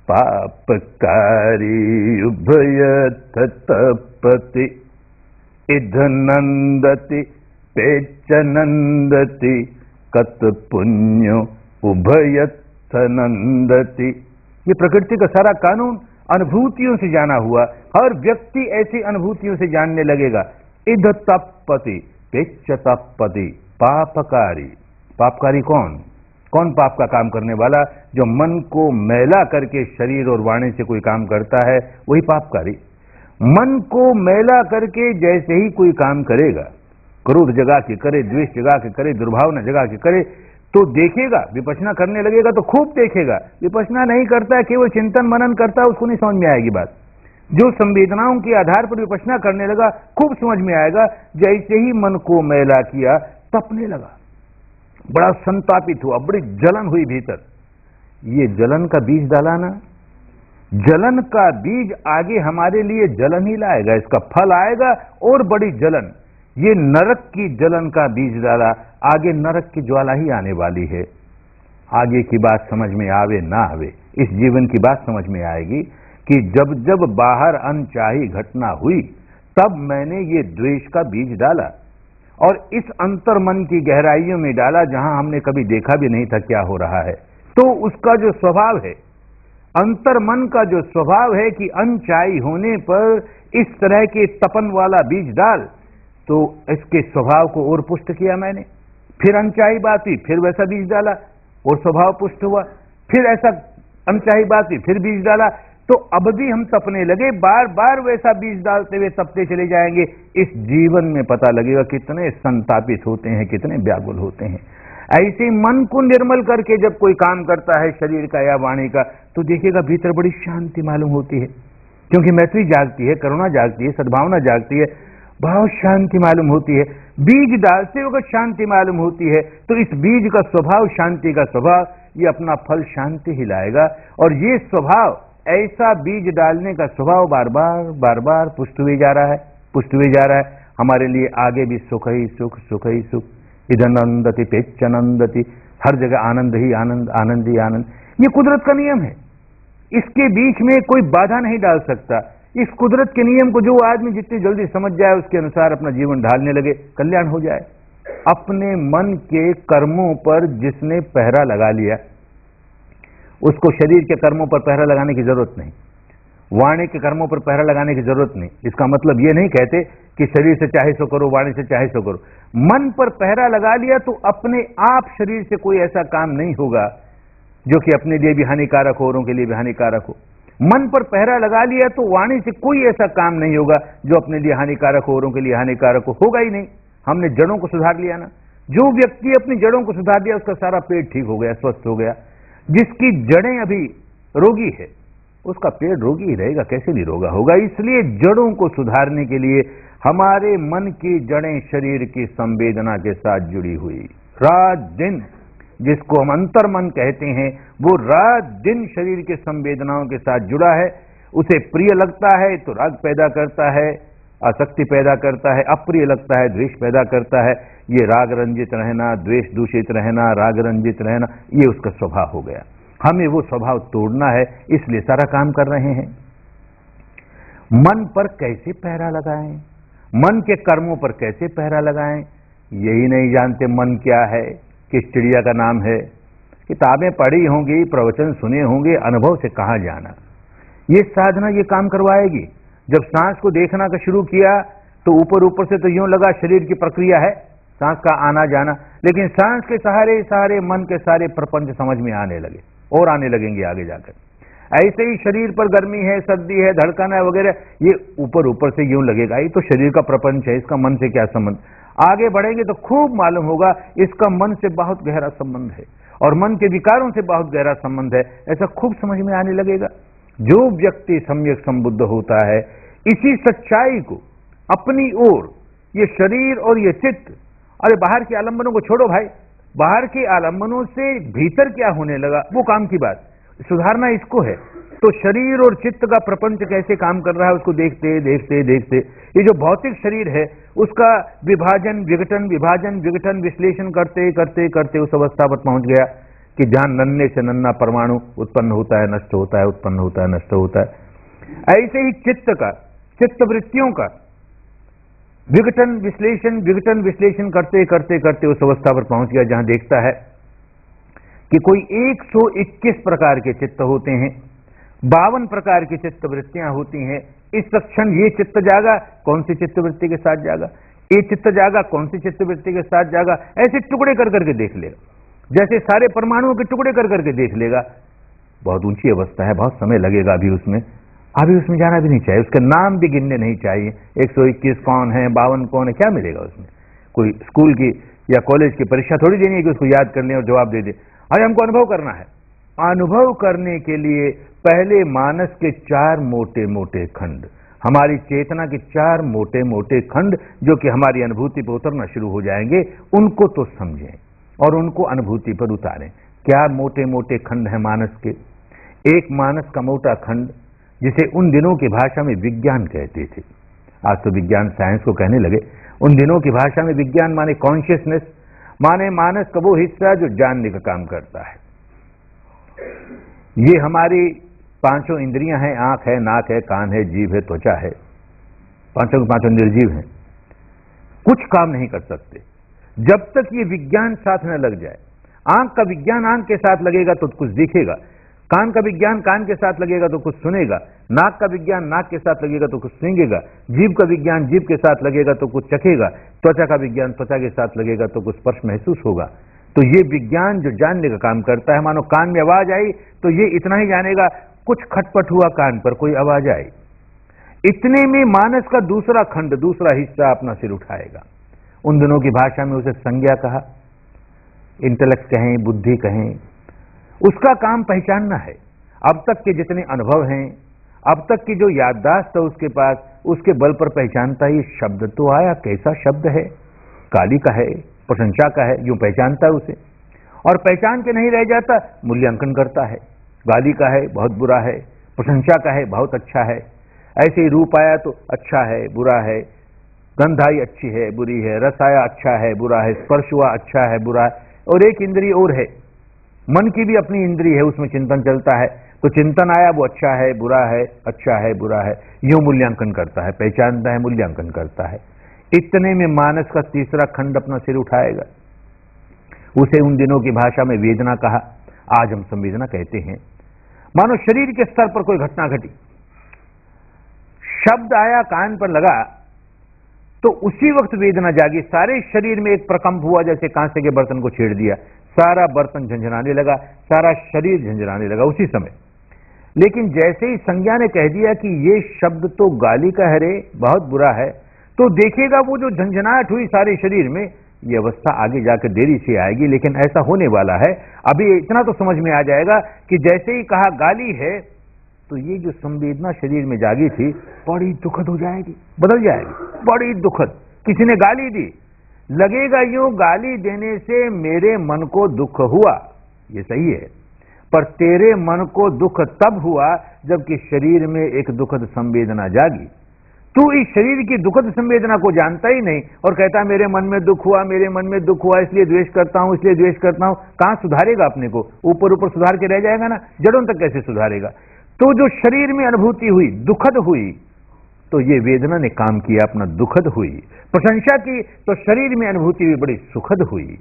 पापकारी उभयथ तपति। इद्ध नंदति पेच नंदति कत पुण्यो उभयथ नंदति। ये प्रकृति का सारा कानून अनुभूतियों से जाना हुआ, हर व्यक्ति ऐसी अनुभूतियों से जानने लगेगा। इध तपति पेच तपति पापकारी। पापकारी कौन, कौन पाप का काम करने वाला, जो मन को मैला करके शरीर और वाणी से कोई काम करता है वही पापकारी। मन को मैला करके जैसे ही कोई काम करेगा, क्रोध जगा के करे, द्वेष जगा के करे, दुर्भावना जगा के करे, तो देखेगा, विपश्यना करने लगेगा तो खूब देखेगा। विपश्यना नहीं करता है, केवल चिंतन मनन करता है, उसको नहीं समझ में आएगी बात। जो संवेदनाओं के आधार पर विपश्यना करने लगा खूब समझ में आएगा। जैसे ही मन को मैला किया तपने लगा, बड़ा संतापित हुआ, बड़ी जलन हुई भीतर। ये जलन का बीज डाला ना, जलन का बीज आगे हमारे लिए जलन ही लाएगा, इसका फल आएगा और बड़ी जलन। ये नरक की जलन का बीज डाला, आगे नरक की ज्वाला ही आने वाली है। आगे की बात समझ में आवे ना आवे, इस जीवन की बात समझ में आएगी कि जब जब बाहर अनचाही घटना हुई तब मैंने ये द्वेष का बीज डाला और इस अंतर मन की गहराइयों में डाला जहां हमने कभी देखा भी नहीं था क्या हो रहा है। तो उसका जो स्वभाव है, अंतर मन का जो स्वभाव है कि अनचाही होने पर इस तरह के तपन वाला बीज डाल, तो इसके स्वभाव को और पुष्ट किया मैंने। फिर अनचाही बात हुई, फिर वैसा बीज डाला और स्वभाव पुष्ट हुआ। फिर ऐसा अनचाही बात हुई, फिर बीज डाला, तो अब भी हम तपने लगे। बार बार वैसा बीज डालते हुए तपते चले जाएंगे। इस जीवन में पता लगेगा कितने संतापित होते हैं, कितने व्याकुल होते हैं। ऐसे मन को निर्मल करके जब कोई काम करता है शरीर का या वाणी का, तो देखिएगा भीतर बड़ी शांति मालूम होती है, क्योंकि मैत्री जागती है, करुणा जागती है, सद्भावना जागती है, बहुत शांति मालूम होती है। बीज डालते वक्त शांति मालूम होती है, तो इस बीज का स्वभाव, शांति का स्वभाव, ये अपना फल शांति ही लाएगा। और ये स्वभाव, ऐसा बीज डालने का स्वभाव बार बार पुष्ट हुए जा रहा है, पुष्ट हुए जा रहा है। हमारे लिए आगे भी सुख ही सुख, सुख ही सुख, इधर नंदति पेच नंदति, हर जगह आनंद ही आनंद, आनंद ही आनंद। ये कुदरत का नियम है, इसके बीच में कोई बाधा नहीं डाल सकता। इस कुदरत के नियम को जो आदमी जितनी जल्दी समझ जाए, उसके अनुसार अपना जीवन ढालने लगे, कल्याण हो जाए। अपने मन के कर्मों पर जिसने पहरा लगा लिया, उसको शरीर के कर्मों पर पहरा लगाने की जरूरत नहीं, वाणी के कर्मों पर पहरा लगाने की जरूरत नहीं। इसका मतलब यह नहीं कहते कि शरीर से चाहे सो करो, वाणी से चाहे सो करो। मन पर पहरा लगा लिया तो अपने आप शरीर से कोई ऐसा काम नहीं होगा जो कि अपने लिए भी हानिकारक हो, औरों के लिए भी हानिकारक हो। मन पर पहरा लगा लिया तो वाणी से कोई ऐसा काम नहीं होगा जो अपने लिए हानिकारक हो, औरों के लिए हानिकारक हो, होगा ही नहीं। हमने जड़ों को सुधार लिया ना। जो व्यक्ति अपनी जड़ों को सुधार दिया, उसका सारा पेट ठीक हो गया, स्वस्थ हो गया। जिसकी जड़ें अभी रोगी है, उसका पेट रोगी ही रहेगा, कैसे नहीं रोगा होगा। इसलिए जड़ों को सुधारने के लिए हमारे मन की जड़ें शरीर की संवेदना के साथ जुड़ी हुई, रात दिन, जिसको हम अंतर मन कहते हैं, वो रात दिन शरीर के संवेदनाओं के साथ जुड़ा है। उसे प्रिय लगता है तो राग पैदा करता है, आसक्ति पैदा करता है, अप्रिय लगता है द्वेष पैदा करता है। ये राग रंजित रहना, द्वेष दूषित रहना, राग रंजित रहना, ये उसका स्वभाव हो गया। हमें वो स्वभाव तोड़ना है, इसलिए सारा काम कर रहे हैं। मन पर कैसे पहरा लगाएं, मन के कर्मों पर कैसे पहरा लगाएं, यही नहीं जानते। मन क्या है, किस चिड़िया का नाम है, किताबें पढ़ी होंगी, प्रवचन सुने होंगे, अनुभव से कहां जाना। ये साधना ये काम करवाएगी। जब सांस को देखना का शुरू किया तो ऊपर ऊपर से तो यूं लगा शरीर की प्रक्रिया है, सांस का आना जाना, लेकिन सांस के सहारे सहारे मन के सारे प्रपंच समझ में आने लगे और आने लगेंगे आगे जाकर। ऐसे ही शरीर पर गर्मी है, सर्दी है, धड़कन है वगैरह, ये ऊपर ऊपर से यूं लगेगा ये तो शरीर का प्रपंच है, इसका मन से क्या संबंध। आगे बढ़ेंगे तो खूब मालूम होगा इसका मन से बहुत गहरा संबंध है और मन के विकारों से बहुत गहरा संबंध है। ऐसा खूब समझ में आने लगेगा। जो व्यक्ति सम्यक संबुद्ध होता है, इसी सच्चाई को अपनी ओर, ये शरीर और ये चित्त, अरे बाहर के आलंबनों को छोड़ो भाई, बाहर के आलंबनों से भीतर क्या होने लगा वो काम की बात, सुधारना इसको है। तो शरीर और चित्त का प्रपंच कैसे काम कर रहा है उसको देखते देखते देखते, ये जो भौतिक शरीर है उसका विभाजन विघटन, विभाजन विघटन, विश्लेषण करते करते करते उस अवस्था पर पहुंच गया कि जहां नन्हे से नन्हा परमाणु उत्पन्न होता है, नष्ट होता है, उत्पन्न होता है, नष्ट होता है। ऐसे ही चित्त का, चित्त वृत्तियों का विघटन विश्लेषण करते करते करते उस अवस्था पर पहुंच गया जहां देखता है कि कोई 121 प्रकार के चित्त होते हैं, 52 प्रकार की चित्त वृत्तियां होती हैं। इस क्षण ये चित्त जागा, कौन सी चित्त वृत्ति के साथ जागा, ये चित्त जागा, कौन सी चित्त वृत्ति के साथ जागा, ऐसे टुकड़े कर करके देख लेगा, जैसे सारे परमाणुओं के टुकड़े कर करके देख लेगा। बहुत ऊंची अवस्था है, बहुत समय लगेगा अभी उसमें जाना भी नहीं चाहिए, उसके नाम भी गिनने नहीं चाहिए। 121 कौन है, 52 कौन है, क्या मिलेगा उसमें। कोई स्कूल की या कॉलेज की परीक्षा थोड़ी देनी है कि उसको याद करने और जवाब दे दे। अरे हमको अनुभव करना है। अनुभव करने के लिए पहले मानस के 4 मोटे मोटे खंड, हमारी चेतना के 4 मोटे मोटे खंड जो कि हमारी अनुभूति पर उतरना शुरू हो जाएंगे, उनको तो समझें और उनको अनुभूति पर उतारें। क्या मोटे मोटे खंड हैं मानस के। एक मानस का मोटा खंड, जिसे उन दिनों की भाषा में विज्ञान कहते थे, आज तो विज्ञान साइंस को कहने लगे। उन दिनों की भाषा में विज्ञान माने कॉन्शियसनेस, माने मानस का वो हिस्सा जो जानने का काम करता है। ये हमारी 5 इंद्रियां हैं, आंख है, नाक है, कान है, जीभ है, त्वचा है, 5 निर्जीव हैं, कुछ काम नहीं कर सकते जब तक ये विज्ञान साथ न लग जाए। आंख का विज्ञान आंख के साथ लगेगा तो कुछ दिखेगा, कान का विज्ञान कान के साथ लगेगा तो कुछ सुनेगा, नाक का विज्ञान नाक के साथ लगेगा तो कुछ सूंघेगा, जीभ का विज्ञान जीभ के साथ लगेगा तो कुछ चखेगा, त्वचा का विज्ञान त्वचा के साथ लगेगा तो कुछ स्पर्श महसूस होगा। तो ये विज्ञान जो जानने का काम करता है, मानो कान में आवाज आई तो ये इतना ही जानेगा कुछ खटपट हुआ कान पर, कोई आवाज आई। इतने में मानस का दूसरा खंड, दूसरा हिस्सा अपना सिर उठाएगा। उन दिनों की भाषा में उसे संज्ञा कहा, इंटेलेक्ट कहें, बुद्धि कहें। उसका काम पहचानना है। अब तक के जितने अनुभव हैं, अब तक की जो याददाश्त है उसके पास, उसके बल पर पहचानता है ये शब्द तो आया, कैसा शब्द है, गाली का है, प्रशंसा का है, यूं पहचानता है उसे। और पहचान के नहीं रह जाता, मूल्यांकन करता है। गाली का है, बहुत बुरा है, प्रशंसा का है, बहुत अच्छा है। ऐसे ही रूप आया तो अच्छा है, बुरा है, गंध आई अच्छी है, बुरी है, रस आया अच्छा है, बुरा है, स्पर्श हुआ अच्छा है, बुरा है। और एक इंद्रिय और है, मन की भी अपनी इंद्रिय है, उसमें चिंतन चलता है। तो चिंतन आया वो अच्छा है, बुरा है, अच्छा है, बुरा है, यूं मूल्यांकन करता है, पहचानता है, मूल्यांकन करता है। इतने में मानस का तीसरा खंड अपना सिर उठाएगा। उसे उन दिनों की भाषा में वेदना कहा, आज हम संवेदना कहते हैं। मानो शरीर के स्तर पर कोई घटना घटी, शब्द आया, कान पर लगा तो उसी वक्त वेदना जागी, सारे शरीर में एक प्रकंप हुआ, जैसे कांसे के बर्तन को छेड़ दिया, सारा बर्तन झंझनाने लगा, सारा शरीर झंझनाने लगा उसी समय। लेकिन जैसे ही संज्ञा ने कह दिया कि ये शब्द तो गाली का है रे, बहुत बुरा है, तो देखिएगा वो जो झंझनाहट हुई सारे शरीर में, ये अवस्था आगे जाकर देरी से आएगी, लेकिन ऐसा होने वाला है। अभी इतना तो समझ में आ जाएगा कि जैसे ही कहा गाली है, तो ये जो संवेदना शरीर में जागी थी बड़ी दुखद हो जाएगी, बदल जाएगी, बड़ी दुखद। किसी ने गाली दी, लगेगा यूं गाली देने से मेरे मन को दुख हुआ, ये सही है, पर तेरे मन को दुख तब हुआ जबकि शरीर में एक दुखद संवेदना जागी। तू इस शरीर की दुखद संवेदना को जानता ही नहीं और कहता मेरे मन में दुख हुआ, मेरे मन में दुख हुआ, इसलिए द्वेष करता हूं, इसलिए द्वेष करता हूं। कहां सुधारेगा अपने को? ऊपर ऊपर सुधार के रह जाएगा ना, जड़ों तक कैसे सुधारेगा? तो जो शरीर में अनुभूति हुई, दुखद हुई, तो ये वेदना ने काम किया अपना, दुखद हुई। प्रशंसा की तो शरीर में अनुभूति हुई, बड़ी सुखद हुई।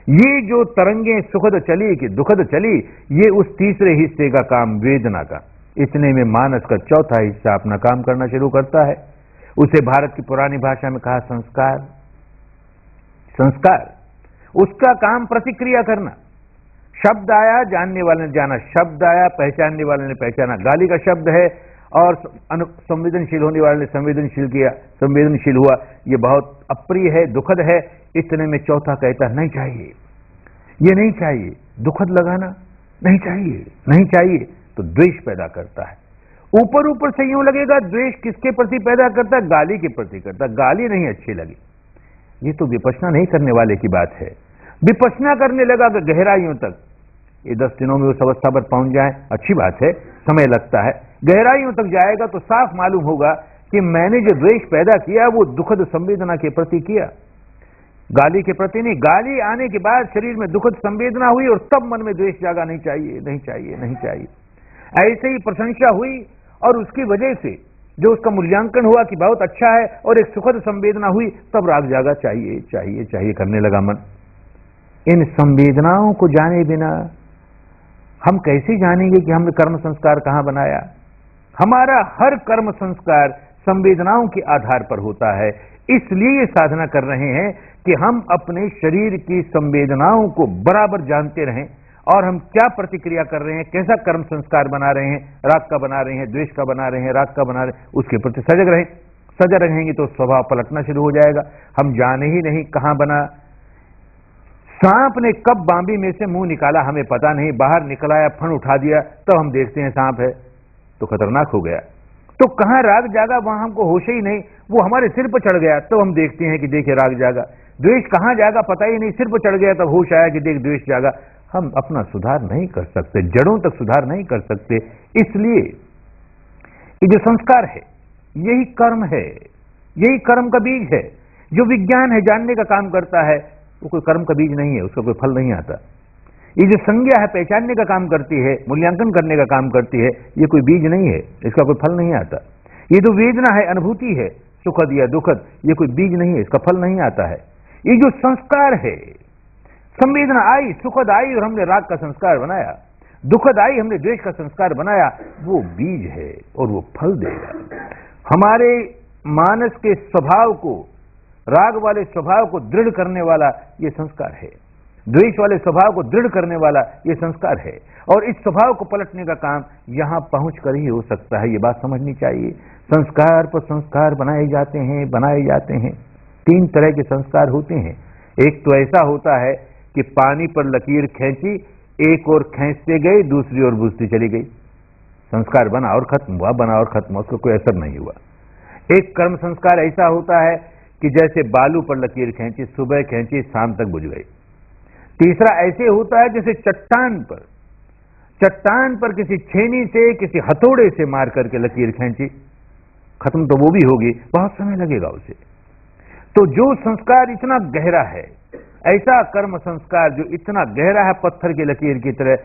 ये जो तरंगें सुखद चली कि दुखद चली, ये उस तीसरे हिस्से का काम, वेदना का। इतने में मानस का चौथा हिस्सा अपना काम करना शुरू करता है। उसे भारत की पुरानी भाषा में कहा संस्कार। संस्कार उसका काम प्रतिक्रिया करना। शब्द आया, जानने वाले ने जाना, शब्द आया, पहचानने वाले ने पहचाना। गाली का शब्द है और संवेदनशील होने वाले ने संवेदनशील किया, संवेदनशील हुआ, ये बहुत अप्रिय है, दुखद है। इतने में चौथा कहता नहीं चाहिए, ये नहीं चाहिए, दुखद लगाना नहीं चाहिए, नहीं चाहिए, तो द्वेष पैदा करता है। ऊपर ऊपर से यूं लगेगा द्वेष किसके प्रति पैदा करता है? गाली के प्रति करता है। गाली नहीं अच्छी लगी, ये तो विपश्यना नहीं करने वाले की बात है। विपश्यना करने लगा कि गहराइयों तक, ये 10 दिनों में उस अवस्था पर पहुंच जाए, अच्छी बात है, समय लगता है। गहराइयों तक जाएगा तो साफ मालूम होगा कि मैंने जो द्वेष पैदा किया वो दुखद संवेदना के प्रति किया, गाली के प्रति नहीं। गाली आने के बाद शरीर में दुखद संवेदना हुई और तब मन में द्वेष जागा, नहीं चाहिए, नहीं चाहिए, नहीं चाहिए। ऐसे ही प्रशंसा हुई और उसकी वजह से जो उसका मूल्यांकन हुआ कि बहुत अच्छा है और एक सुखद संवेदना हुई, तब राग जागा, चाहिए चाहिए चाहिए करने लगा मन। इन संवेदनाओं को जाने बिना हम कैसे जानेंगे कि हमने कर्म संस्कार कहां बनाया? हमारा हर कर्म संस्कार संवेदनाओं के आधार पर होता है। इसलिए ये साधना कर रहे हैं कि हम अपने शरीर की संवेदनाओं को बराबर जानते रहें और हम क्या प्रतिक्रिया कर रहे हैं, कैसा कर्म संस्कार बना रहे हैं, राग का बना रहे हैं, द्वेष का बना रहे हैं, राग का बना रहे हैं, उसके प्रति सजग रहें। सजग रहेंगे तो स्वभाव पलटना शुरू हो जाएगा। हम जाने ही नहीं कहां बना। सांप ने कब बांबी में से मुंह निकाला हमें पता नहीं, बाहर निकलाया, फण उठा दिया, तो हम देखते हैं सांप है, तो खतरनाक हो गया। तो कहां राग जागा वहां हमको होश ही नहीं, वो हमारे सिर पर चढ़ गया, तो हम देखते हैं कि देखिए राग जागा। द्वेष कहां जागा पता ही नहीं, सिर पर चढ़ गया तब होश आया कि देख द्वेष जागा। हम अपना सुधार नहीं कर सकते, जड़ों तक सुधार नहीं कर सकते। इसलिए ये जो संस्कार है, यही कर्म है, यही कर्म का बीज है। जो विज्ञान है, जानने का काम करता है, वो कोई कर्म का बीज नहीं है, उसका कोई फल नहीं आता। ये जो संज्ञा है, पहचानने का काम करती है, मूल्यांकन करने का काम करती है, ये कोई बीज नहीं है, इसका कोई फल नहीं आता। ये जो वेदना है, अनुभूति है, सुखद या दुखद, ये कोई बीज नहीं है, इसका फल नहीं आता है। ये जो संस्कार है, संवेदना आई, सुखद आई और हमने राग का संस्कार बनाया, दुखदाई हमने द्वेष का संस्कार बनाया, वो बीज है और वो फल देगा। हमारे मानस के स्वभाव को, राग वाले स्वभाव को दृढ़ करने वाला ये संस्कार है, द्वेष वाले स्वभाव को दृढ़ करने वाला ये संस्कार है, और इस स्वभाव को पलटने का काम यहां पहुंच कर ही हो सकता है। ये बात समझनी चाहिए। संस्कार पर संस्कार बनाए जाते हैं। 3 तरह के संस्कार होते हैं। एक तो ऐसा होता है कि पानी पर लकीर खींची, एक और खींचते गए, दूसरी ओर बुझती चली गई, संस्कार बना और खत्म हुआ, बना और खत्म हुआ, उसका कोई असर नहीं हुआ। एक कर्म संस्कार ऐसा होता है कि जैसे बालू पर लकीर खींची, सुबह खींची, शाम तक बुझ गई। तीसरा ऐसे होता है जैसे चट्टान पर किसी छेनी से, किसी हथौड़े से मार करके लकीर खींची, खत्म तो वो भी होगी, बहुत समय लगेगा उसे। तो जो संस्कार इतना गहरा है, ऐसा कर्म संस्कार जो इतना गहरा है पत्थर की लकीर की तरह,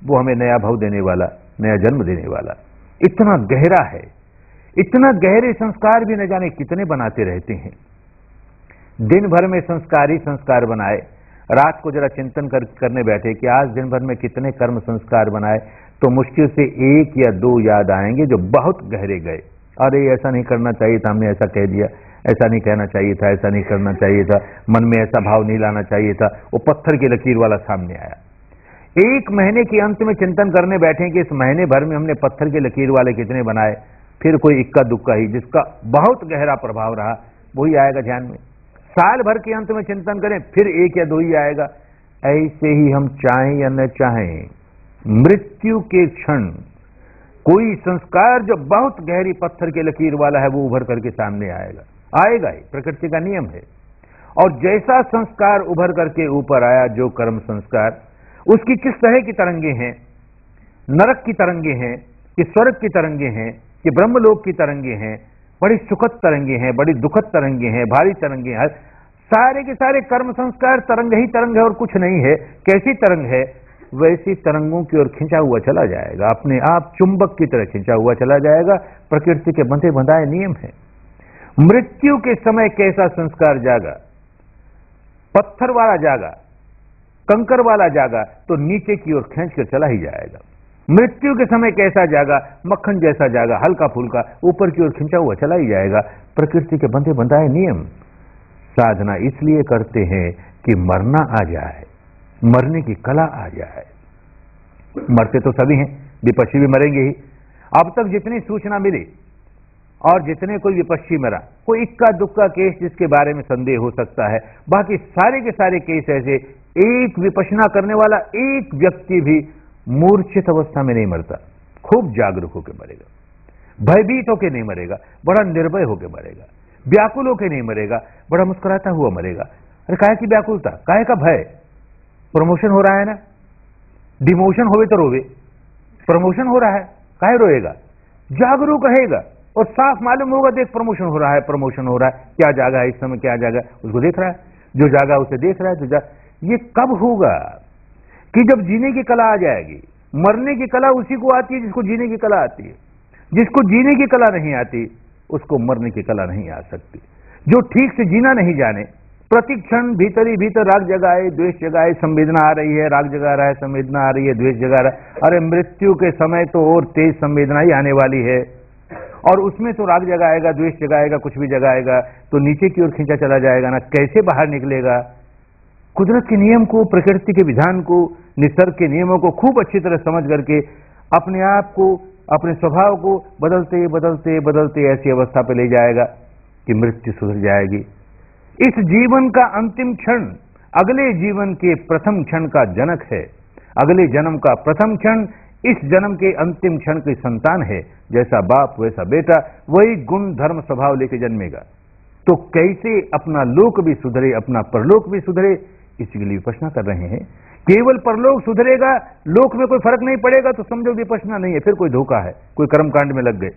वो हमें नया भाव देने वाला, नया जन्म देने वाला, इतना गहरा है। इतना गहरे संस्कार भी न जाने कितने बनाते रहते हैं। दिन भर में संस्कार ही संस्कार बनाए, रात को जरा चिंतन करने बैठे कि आज दिन भर में कितने कर्म संस्कार बनाए, तो मुश्किल से 1 या 2 याद आएंगे जो बहुत गहरे गए। अरे ऐसा नहीं करना चाहिए था, हमने ऐसा कह दिया, ऐसा नहीं कहना चाहिए था, ऐसा नहीं करना चाहिए था, मन में ऐसा भाव नहीं लाना चाहिए था, वो पत्थर की लकीर वाला सामने आया। 1 महीने के अंत में चिंतन करने बैठे कि इस महीने भर में हमने पत्थर की लकीर वाले कितने बनाए, फिर कोई इक्का दुक्का ही जिसका बहुत गहरा प्रभाव रहा वही आएगा ध्यान में। साल भर के अंत में चिंतन करें, फिर 1 या 2 ही आएगा। ऐसे ही हम चाहें या न चाहें, मृत्यु के क्षण कोई संस्कार जो बहुत गहरी पत्थर की लकीर वाला है वो उभर करके सामने आएगा ही, प्रकृति का नियम है। और जैसा संस्कार उभर करके ऊपर आया, जो कर्म संस्कार, उसकी किस तरह की तरंगे हैं, नरक की तरंगे हैं कि स्वर्ग की तरंगे हैं कि ब्रह्मलोक की तरंगे हैं, बड़ी सुखद तरंगे हैं, बड़ी दुखद तरंगे हैं, भारी तरंगे हैं, सारे के सारे कर्म संस्कार तरंग ही तरंग है और कुछ नहीं है। कैसी तरंग है, वैसी तरंगों की ओर खिंचा हुआ चला जाएगा, अपने आप चुंबक की तरह खिंचा हुआ चला जाएगा। प्रकृति के बंधे बंधाए नियम है। मृत्यु के समय कैसा संस्कार जागा, पत्थर वाला जागा, कंकर वाला जागा, तो नीचे की ओर खींच कर चला ही जाएगा। मृत्यु के समय कैसा जागा, मक्खन जैसा जागा, हल्का फुल्का, ऊपर की ओर खिंचा हुआ चला ही जाएगा। प्रकृति के बंधे बंधाए नियम। साधना इसलिए करते हैं कि मरना आ जाए, मरने की कला आ जाए। मरते तो सभी हैं, विपक्षी भी मरेंगे ही। अब तक जितनी सूचना मिली और जितने कोई विपक्षी मरा, कोई इक्का दुक्का केस जिसके बारे में संदेह हो सकता है, बाकी सारे के सारे केस ऐसे, एक विपश्यना करने वाला एक व्यक्ति भी मूर्छित अवस्था में नहीं मरता, खूब जागरूक होकर मरेगा, भयभीत होकर नहीं मरेगा, बड़ा निर्भय होकर मरेगा, व्याकुल होकर नहीं मरेगा, बड़ा मुस्कुराता हुआ मरेगा। अरे काहे की व्याकुलता, काहे का भय? प्रमोशन हो रहा है ना, डिमोशन होवे तो रोवे, प्रमोशन हो रहा है, काहे रोएगा? जागरूक रहेगा और साफ मालूम होगा, देख प्रमोशन हो रहा है, प्रमोशन हो रहा है, क्या जागा है इस समय, क्या जागा, उसको देख रहा है, जो जागा उसे देख रहा है। तो ये कब होगा कि जब जीने की कला आ जाएगी। मरने की कला उसी को आती है जिसको जीने की कला आती है। जिसको जीने की कला नहीं आती उसको मरने की कला नहीं आ सकती। जो ठीक से जीना नहीं जाने, प्रतिक्षण भीतर ही भीतर राग जगाए, द्वेष जगाए, संवेदना आ रही है, राग जगा रहा है, संवेदना आ रही है, द्वेष जगा रहा है। अरे मृत्यु के समय तो और तेज संवेदना ही आने वाली है, और उसमें तो राग जगाएगा, द्वेष जगाएगा, कुछ भी जगाएगा, तो नीचे की ओर खींचा चला जाएगा ना, कैसे बाहर निकलेगा? कुदरत के नियम को, प्रकृति के विधान को, निसर्ग के नियमों को खूब अच्छी तरह समझ करके अपने आप को, अपने स्वभाव को बदलते बदलते बदलते ऐसी अवस्था पर ले जाएगा कि मृत्यु सुधर जाएगी। इस जीवन का अंतिम क्षण अगले जीवन के प्रथम क्षण का जनक है। अगले जन्म का प्रथम क्षण इस जन्म के अंतिम क्षण की संतान है। जैसा बाप वैसा बेटा, वही गुण धर्म स्वभाव लेके जन्मेगा। तो कैसे अपना लोक भी सुधरे, अपना परलोक भी सुधरे, इसी के लिए विपश्यना कर रहे हैं। केवल परलोक सुधरेगा, लोक में कोई फर्क नहीं पड़ेगा तो समझो विपश्यना नहीं है, फिर कोई धोखा है, कोई कर्मकांड में लग गए।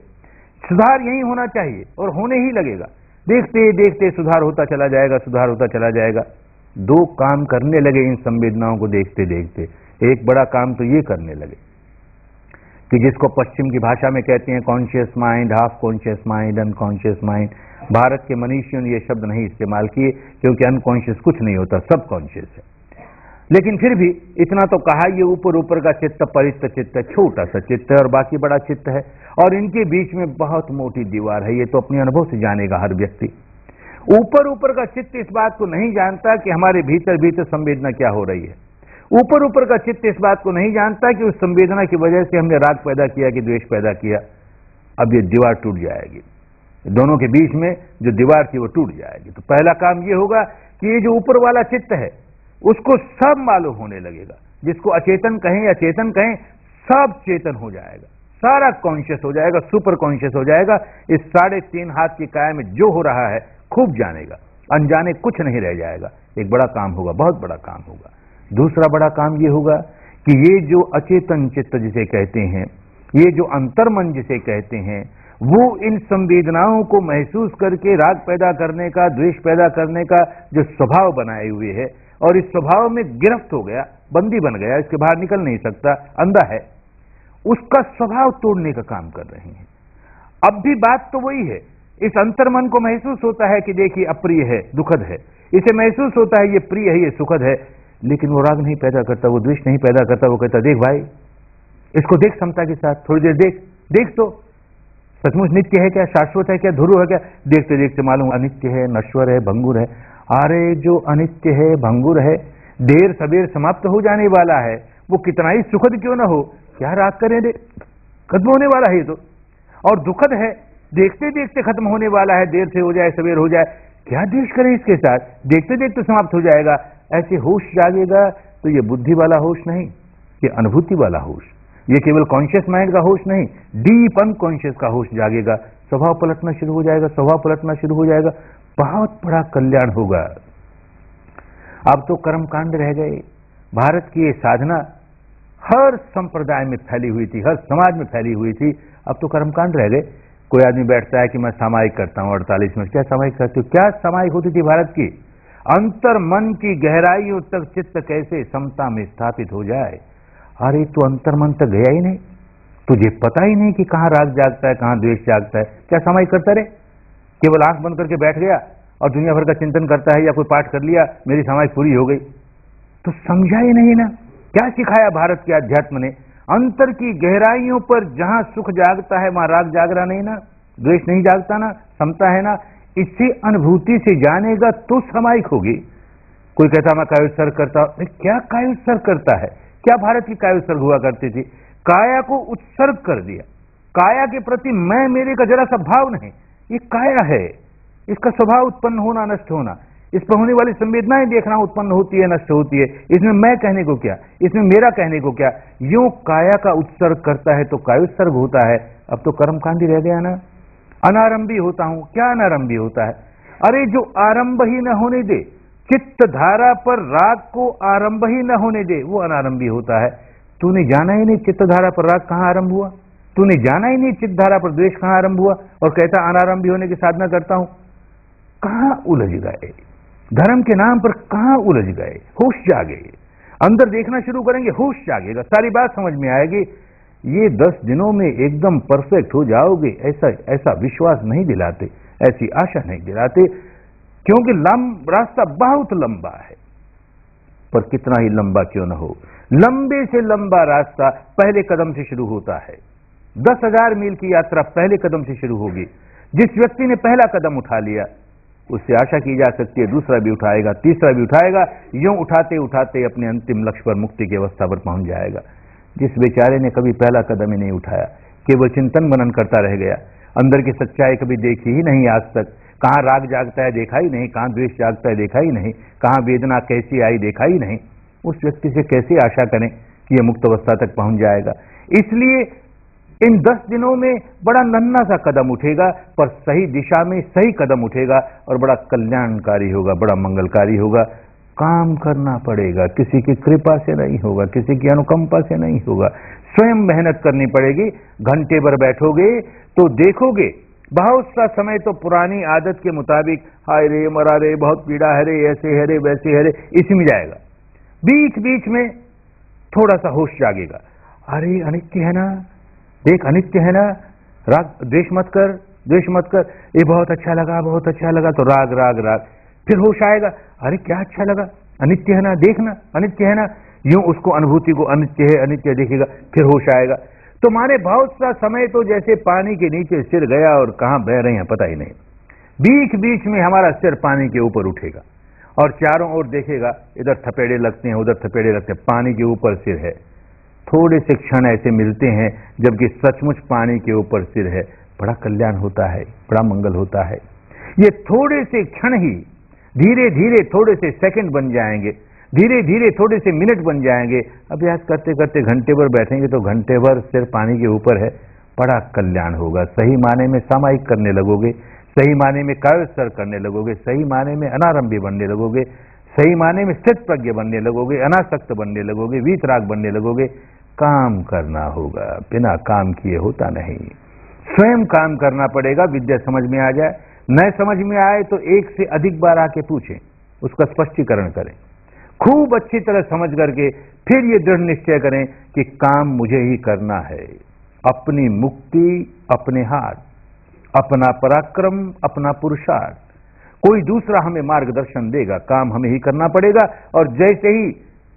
सुधार यही होना चाहिए और होने ही लगेगा। देखते देखते सुधार होता चला जाएगा, सुधार होता चला जाएगा। 2 काम करने लगे इन संवेदनाओं को देखते देखते। एक बड़ा काम तो ये करने लगे कि जिसको पश्चिम की भाषा में कहते हैं conscious mind, half conscious mind, unconscious mind. Bharat के मनीषियों ने ये शब्द नहीं इस्तेमाल किए क्योंकि अनकॉन्शियस कुछ नहीं होता, सब कॉन्शियस है। लेकिन फिर भी इतना तो कहा, ये ऊपर ऊपर का चित्त परित्त चित्त है, छोटा सा चित्त है और बाकी बड़ा चित्त है, और इनके बीच में बहुत मोटी दीवार है। ये तो अपने अनुभव से जानेगा हर व्यक्ति। ऊपर ऊपर का चित्त इस बात को नहीं जानता कि हमारे भीतर भीतर संवेदना क्या हो रही है। ऊपर ऊपर का चित्त इस बात को नहीं जानता कि उस संवेदना की वजह से हमने राग पैदा किया कि द्वेष पैदा किया। अब ये दीवार टूट जाएगी, दोनों के बीच में जो दीवार थी वो टूट जाएगी। तो पहला काम ये होगा कि ये जो ऊपर वाला चित्त है उसको सब मालूम होने लगेगा। जिसको अचेतन कहें या चेतन कहें, सब चेतन हो जाएगा, सारा कॉन्शियस हो जाएगा, सुपर कॉन्शियस हो जाएगा। इस 3.5 हाथ की काया में जो हो रहा है खूब जानेगा, अनजाने कुछ नहीं रह जाएगा। एक बड़ा काम होगा, बहुत बड़ा काम होगा। दूसरा बड़ा काम ये होगा कि ये जो अचेतन चित्त जिसे कहते हैं, ये जो अंतर्मन जिसे कहते हैं, वो इन संवेदनाओं को महसूस करके राग पैदा करने का, द्वेष पैदा करने का जो स्वभाव बनाए हुए है, और इस स्वभाव में गिरफ्त हो गया, बंदी बन गया, इसके बाहर निकल नहीं सकता, अंधा है, उसका स्वभाव तोड़ने का काम कर रहे हैं। अब भी बात तो वही है। इस अंतर्मन को महसूस होता है कि देखिए अप्रिय है, दुखद है, इसे महसूस होता है ये प्रिय है, ये सुखद है, लेकिन वो राग नहीं पैदा करता, वो द्वेष नहीं पैदा करता। वो कहता देख भाई, इसको देख समता के साथ, थोड़ी देर देख तो सचमुच नित्य है क्या, शाश्वत है क्या, ध्रुव है क्या? देखते देखते मालूम अनित्य है, नश्वर है, भंगुर है। अरे जो अनित्य है, भंगुर है, देर सबेर समाप्त हो जाने वाला है, वो कितना ही सुखद क्यों ना हो, क्या राग करें दे, खत्म होने वाला है ये तो। और दुखद है, देखते देखते खत्म होने वाला है, देर से हो जाए सवेर हो जाए, क्या द्वेष करें इसके साथ, देखते देखते समाप्त हो जाएगा। ऐसे होश जागेगा तो ये बुद्धि वाला होश नहीं, ये अनुभूति वाला होश, ये केवल कॉन्शियस माइंड का होश नहीं, डीप अनकॉन्शियस का होश जागेगा। स्वभाव पलटना शुरू हो जाएगा, स्वभाव पलटना शुरू हो जाएगा, बहुत बड़ा कल्याण होगा। अब तो कर्मकांड रह गए। भारत की ये साधना हर संप्रदाय में फैली हुई थी, हर समाज में फैली हुई थी, अब तो कर्मकांड रह गए। कोई आदमी बैठता है कि मैं सामायिक करता हूं 48 मिनट, क्या सामायिक करते हो? क्या सामायिक होती थी भारत की? अंतर मन की गहराइयों तक चित्त कैसे समता में स्थापित हो जाए। अरे तो अंतर मन तक गया ही नहीं, तुझे पता ही नहीं कि कहां राग जागता है, कहां द्वेष जागता है। क्या सामायिक करता रे? केवल आंख बंद करके बैठ गया और दुनिया भर का चिंतन करता है, या कोई पाठ कर लिया, मेरी सामायिक पूरी हो गई। तो समझा ही नहीं ना, क्या सिखाया भारत के अध्यात्म ने? अंतर की गहराइयों पर जहां सुख जागता है वहां राग जाग रहा नहीं ना, द्वेष नहीं जागता ना, समता है ना। इसे अनुभूति से जानेगा तो सामायिक होगी। कोई कहता मैं कायोत्सर्ग करता हूं, क्या कायोत्सर्ग करता है? क्या भारत की कायोत्सर्ग हुआ करती थी? काया को उत्सर्ग कर दिया, काया के प्रति मैं मेरे का जरा सा भाव नहीं। ये काया है, इसका स्वभाव उत्पन्न होना नष्ट होना, इस पर होने वाली संवेदनाएं देखना, उत्पन्न होती है नष्ट होती है, इसमें मैं कहने को क्या, इसमें मेरा कहने को क्या। यूं काया का उत्सर्ग करता है तो कायोत्सर्ग होता है। अब तो कर्मकांडी रह गया ना। अनारंभी होता हूं, क्या अनारंभी होता है? अरे जो आरंभ ही न होने दे, चित्त धारा पर राग को आरंभ ही न होने दे, वो अनारंभी होता है। तूने जाना ही नहीं चित्त धारा पर राग कहां आरंभ हुआ, तूने जाना ही नहीं चित्त धारा पर द्वेष कहां आरंभ हुआ, और कहता अनारंभी होने की साधना करता हूं। कहां उलझ गए, धर्म के नाम पर कहां उलझ गए। होश जागे, अंदर देखना शुरू करेंगे, होश जागेगा, सारी बात समझ में आएगी। ये 10 दिनों में एकदम परफेक्ट हो जाओगे, ऐसा विश्वास नहीं दिलाते, ऐसी आशा नहीं दिलाते, क्योंकि रास्ता बहुत लंबा है। पर कितना ही लंबा क्यों न हो, लंबे से लंबा रास्ता पहले कदम से शुरू होता है। 10,000 मील की यात्रा पहले कदम से शुरू होगी। जिस व्यक्ति ने पहला कदम उठा लिया, उससे आशा की जा सकती है दूसरा भी उठाएगा, तीसरा भी उठाएगा, यूं उठाते उठाते अपने अंतिम लक्ष्य पर, मुक्ति की अवस्था पर पहुंच जाएगा। जिस बेचारे ने कभी पहला कदम ही नहीं उठाया, केवल चिंतन मनन करता रह गया, अंदर की सच्चाई कभी देखी ही नहीं आज तक, कहां राग जागता है देखा ही नहीं, कहां द्वेष जागता है देखा ही नहीं, कहां वेदना कैसी आई देखा ही नहीं, उस व्यक्ति से कैसे आशा करें कि यह मुक्त अवस्था तक पहुंच जाएगा। इसलिए इन 10 दिनों में बड़ा नन्हा सा कदम उठेगा, पर सही दिशा में सही कदम उठेगा और बड़ा कल्याणकारी होगा, बड़ा मंगलकारी होगा। काम करना पड़ेगा, किसी की कृपा से नहीं होगा, किसी की अनुकंपा से नहीं होगा, स्वयं मेहनत करनी पड़ेगी। घंटे भर बैठोगे तो देखोगे बहुत सा समय तो पुरानी आदत के मुताबिक, हाय रे मरा रे, बहुत पीड़ा है रे, ऐसे है रे, वैसे है रे, इसी में जाएगा। बीच बीच में थोड़ा सा होश जागेगा, अरे अनित्य है ना, देख अनित्य है ना, राग द्वेष मत कर, द्वेष मत कर, ये बहुत अच्छा लगा, बहुत अच्छा लगा, तो राग राग राग। फिर होश आएगा, अरे क्या अच्छा लगा, अनित्य है ना, देखना अनित्य है ना, यूं उसको अनुभूति को अनित्य है अनित्य देखेगा, फिर होश आएगा। तो माने बहुत सा समय तो जैसे पानी के नीचे सिर गया और कहां बह रहे हैं पता ही नहीं। बीच बीच में हमारा सिर पानी के ऊपर उठेगा और चारों ओर देखेगा, इधर थपेड़े लगते हैं उधर थपेड़े लगते हैं, पानी के ऊपर सिर है। थोड़े से क्षण ऐसे मिलते हैं जबकि सचमुच पानी के ऊपर सिर है, बड़ा कल्याण होता है, बड़ा मंगल होता है। ये थोड़े से क्षण ही धीरे धीरे थोड़े से सेकंड बन जाएंगे, धीरे धीरे थोड़े से मिनट बन जाएंगे। अभ्यास करते करते घंटे भर बैठेंगे तो घंटे भर सिर पानी के ऊपर है, बड़ा कल्याण होगा। सही माने में सामायिक करने लगोगे, सही माने में काव्यस्तर करने लगोगे, सही माने में अनारंभी बनने लगोगे, सही माने में स्थित प्रज्ञ बनने लगोगे, अनासक्त बनने लगोगे, वीतराग बनने लगोगे। काम करना होगा, बिना काम किए होता नहीं। स्वयं काम करना पड़ेगा। विद्या समझ में आ जाए, न समझ में आए तो एक से अधिक बार आके पूछें, उसका स्पष्टीकरण करें, खूब अच्छी तरह समझ करके फिर ये दृढ़ निश्चय करें कि काम मुझे ही करना है। अपनी मुक्ति अपने हाथ, अपना पराक्रम अपना पुरुषार्थ, कोई दूसरा हमें मार्गदर्शन देगा, काम हमें ही करना पड़ेगा। और जैसे ही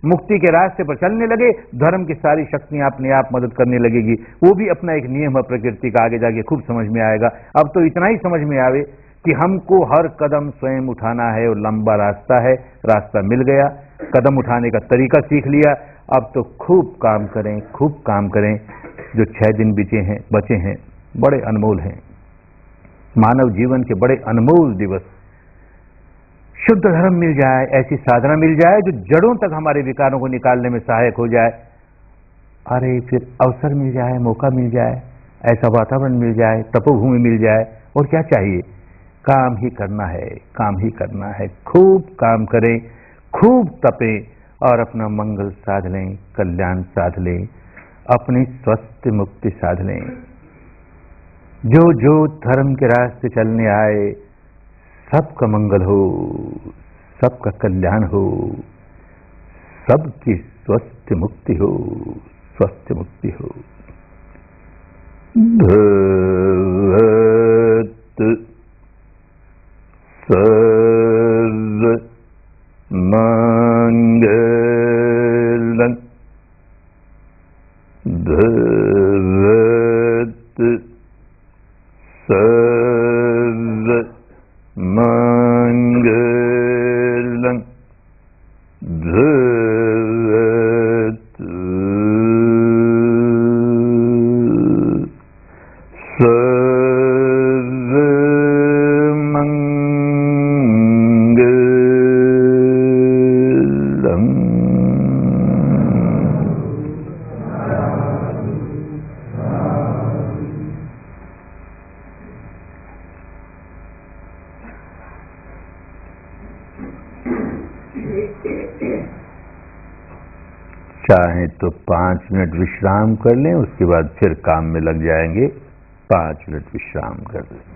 मुक्ति के रास्ते पर चलने लगे, धर्म की सारी शक्तियां अपने आप मदद करने लगेगी। वो भी अपना एक नियम है प्रकृति का, आगे जाके खूब समझ में आएगा। अब तो इतना ही समझ में आवे कि हमको हर कदम स्वयं उठाना है और लंबा रास्ता है, रास्ता मिल गया, कदम उठाने का तरीका सीख लिया। अब तो खूब काम करें, खूब काम करें। जो 6 दिन बचे हैं बड़े अनमोल हैं, मानव जीवन के बड़े अनमोल दिवस। शुद्ध धर्म मिल जाए, ऐसी साधना मिल जाए जो जड़ों तक हमारे विकारों को निकालने में सहायक हो जाए। अरे फिर अवसर मिल जाए, मौका मिल जाए, ऐसा वातावरण मिल जाए, तपोभूमि मिल जाए, और क्या चाहिए? काम ही करना है, काम ही करना है। खूब काम करें, खूब तपें और अपना मंगल साध लें, कल्याण साध लें, अपनी स्वस्थ मुक्ति साध लें। जो जो धर्म के रास्ते चलने आए सबका मंगल हो, सबका कल्याण हो, सबकी स्वस्थ मुक्ति हो, स्वस्थ मुक्ति हो। भवत सर्व मंगलं, भवत सर्व मंगलं, भवत सर्व मंगलं। चाहें तो 5 मिनट विश्राम कर लें, उसके बाद फिर काम में लग जाएंगे। 5 मिनट विश्राम कर लें।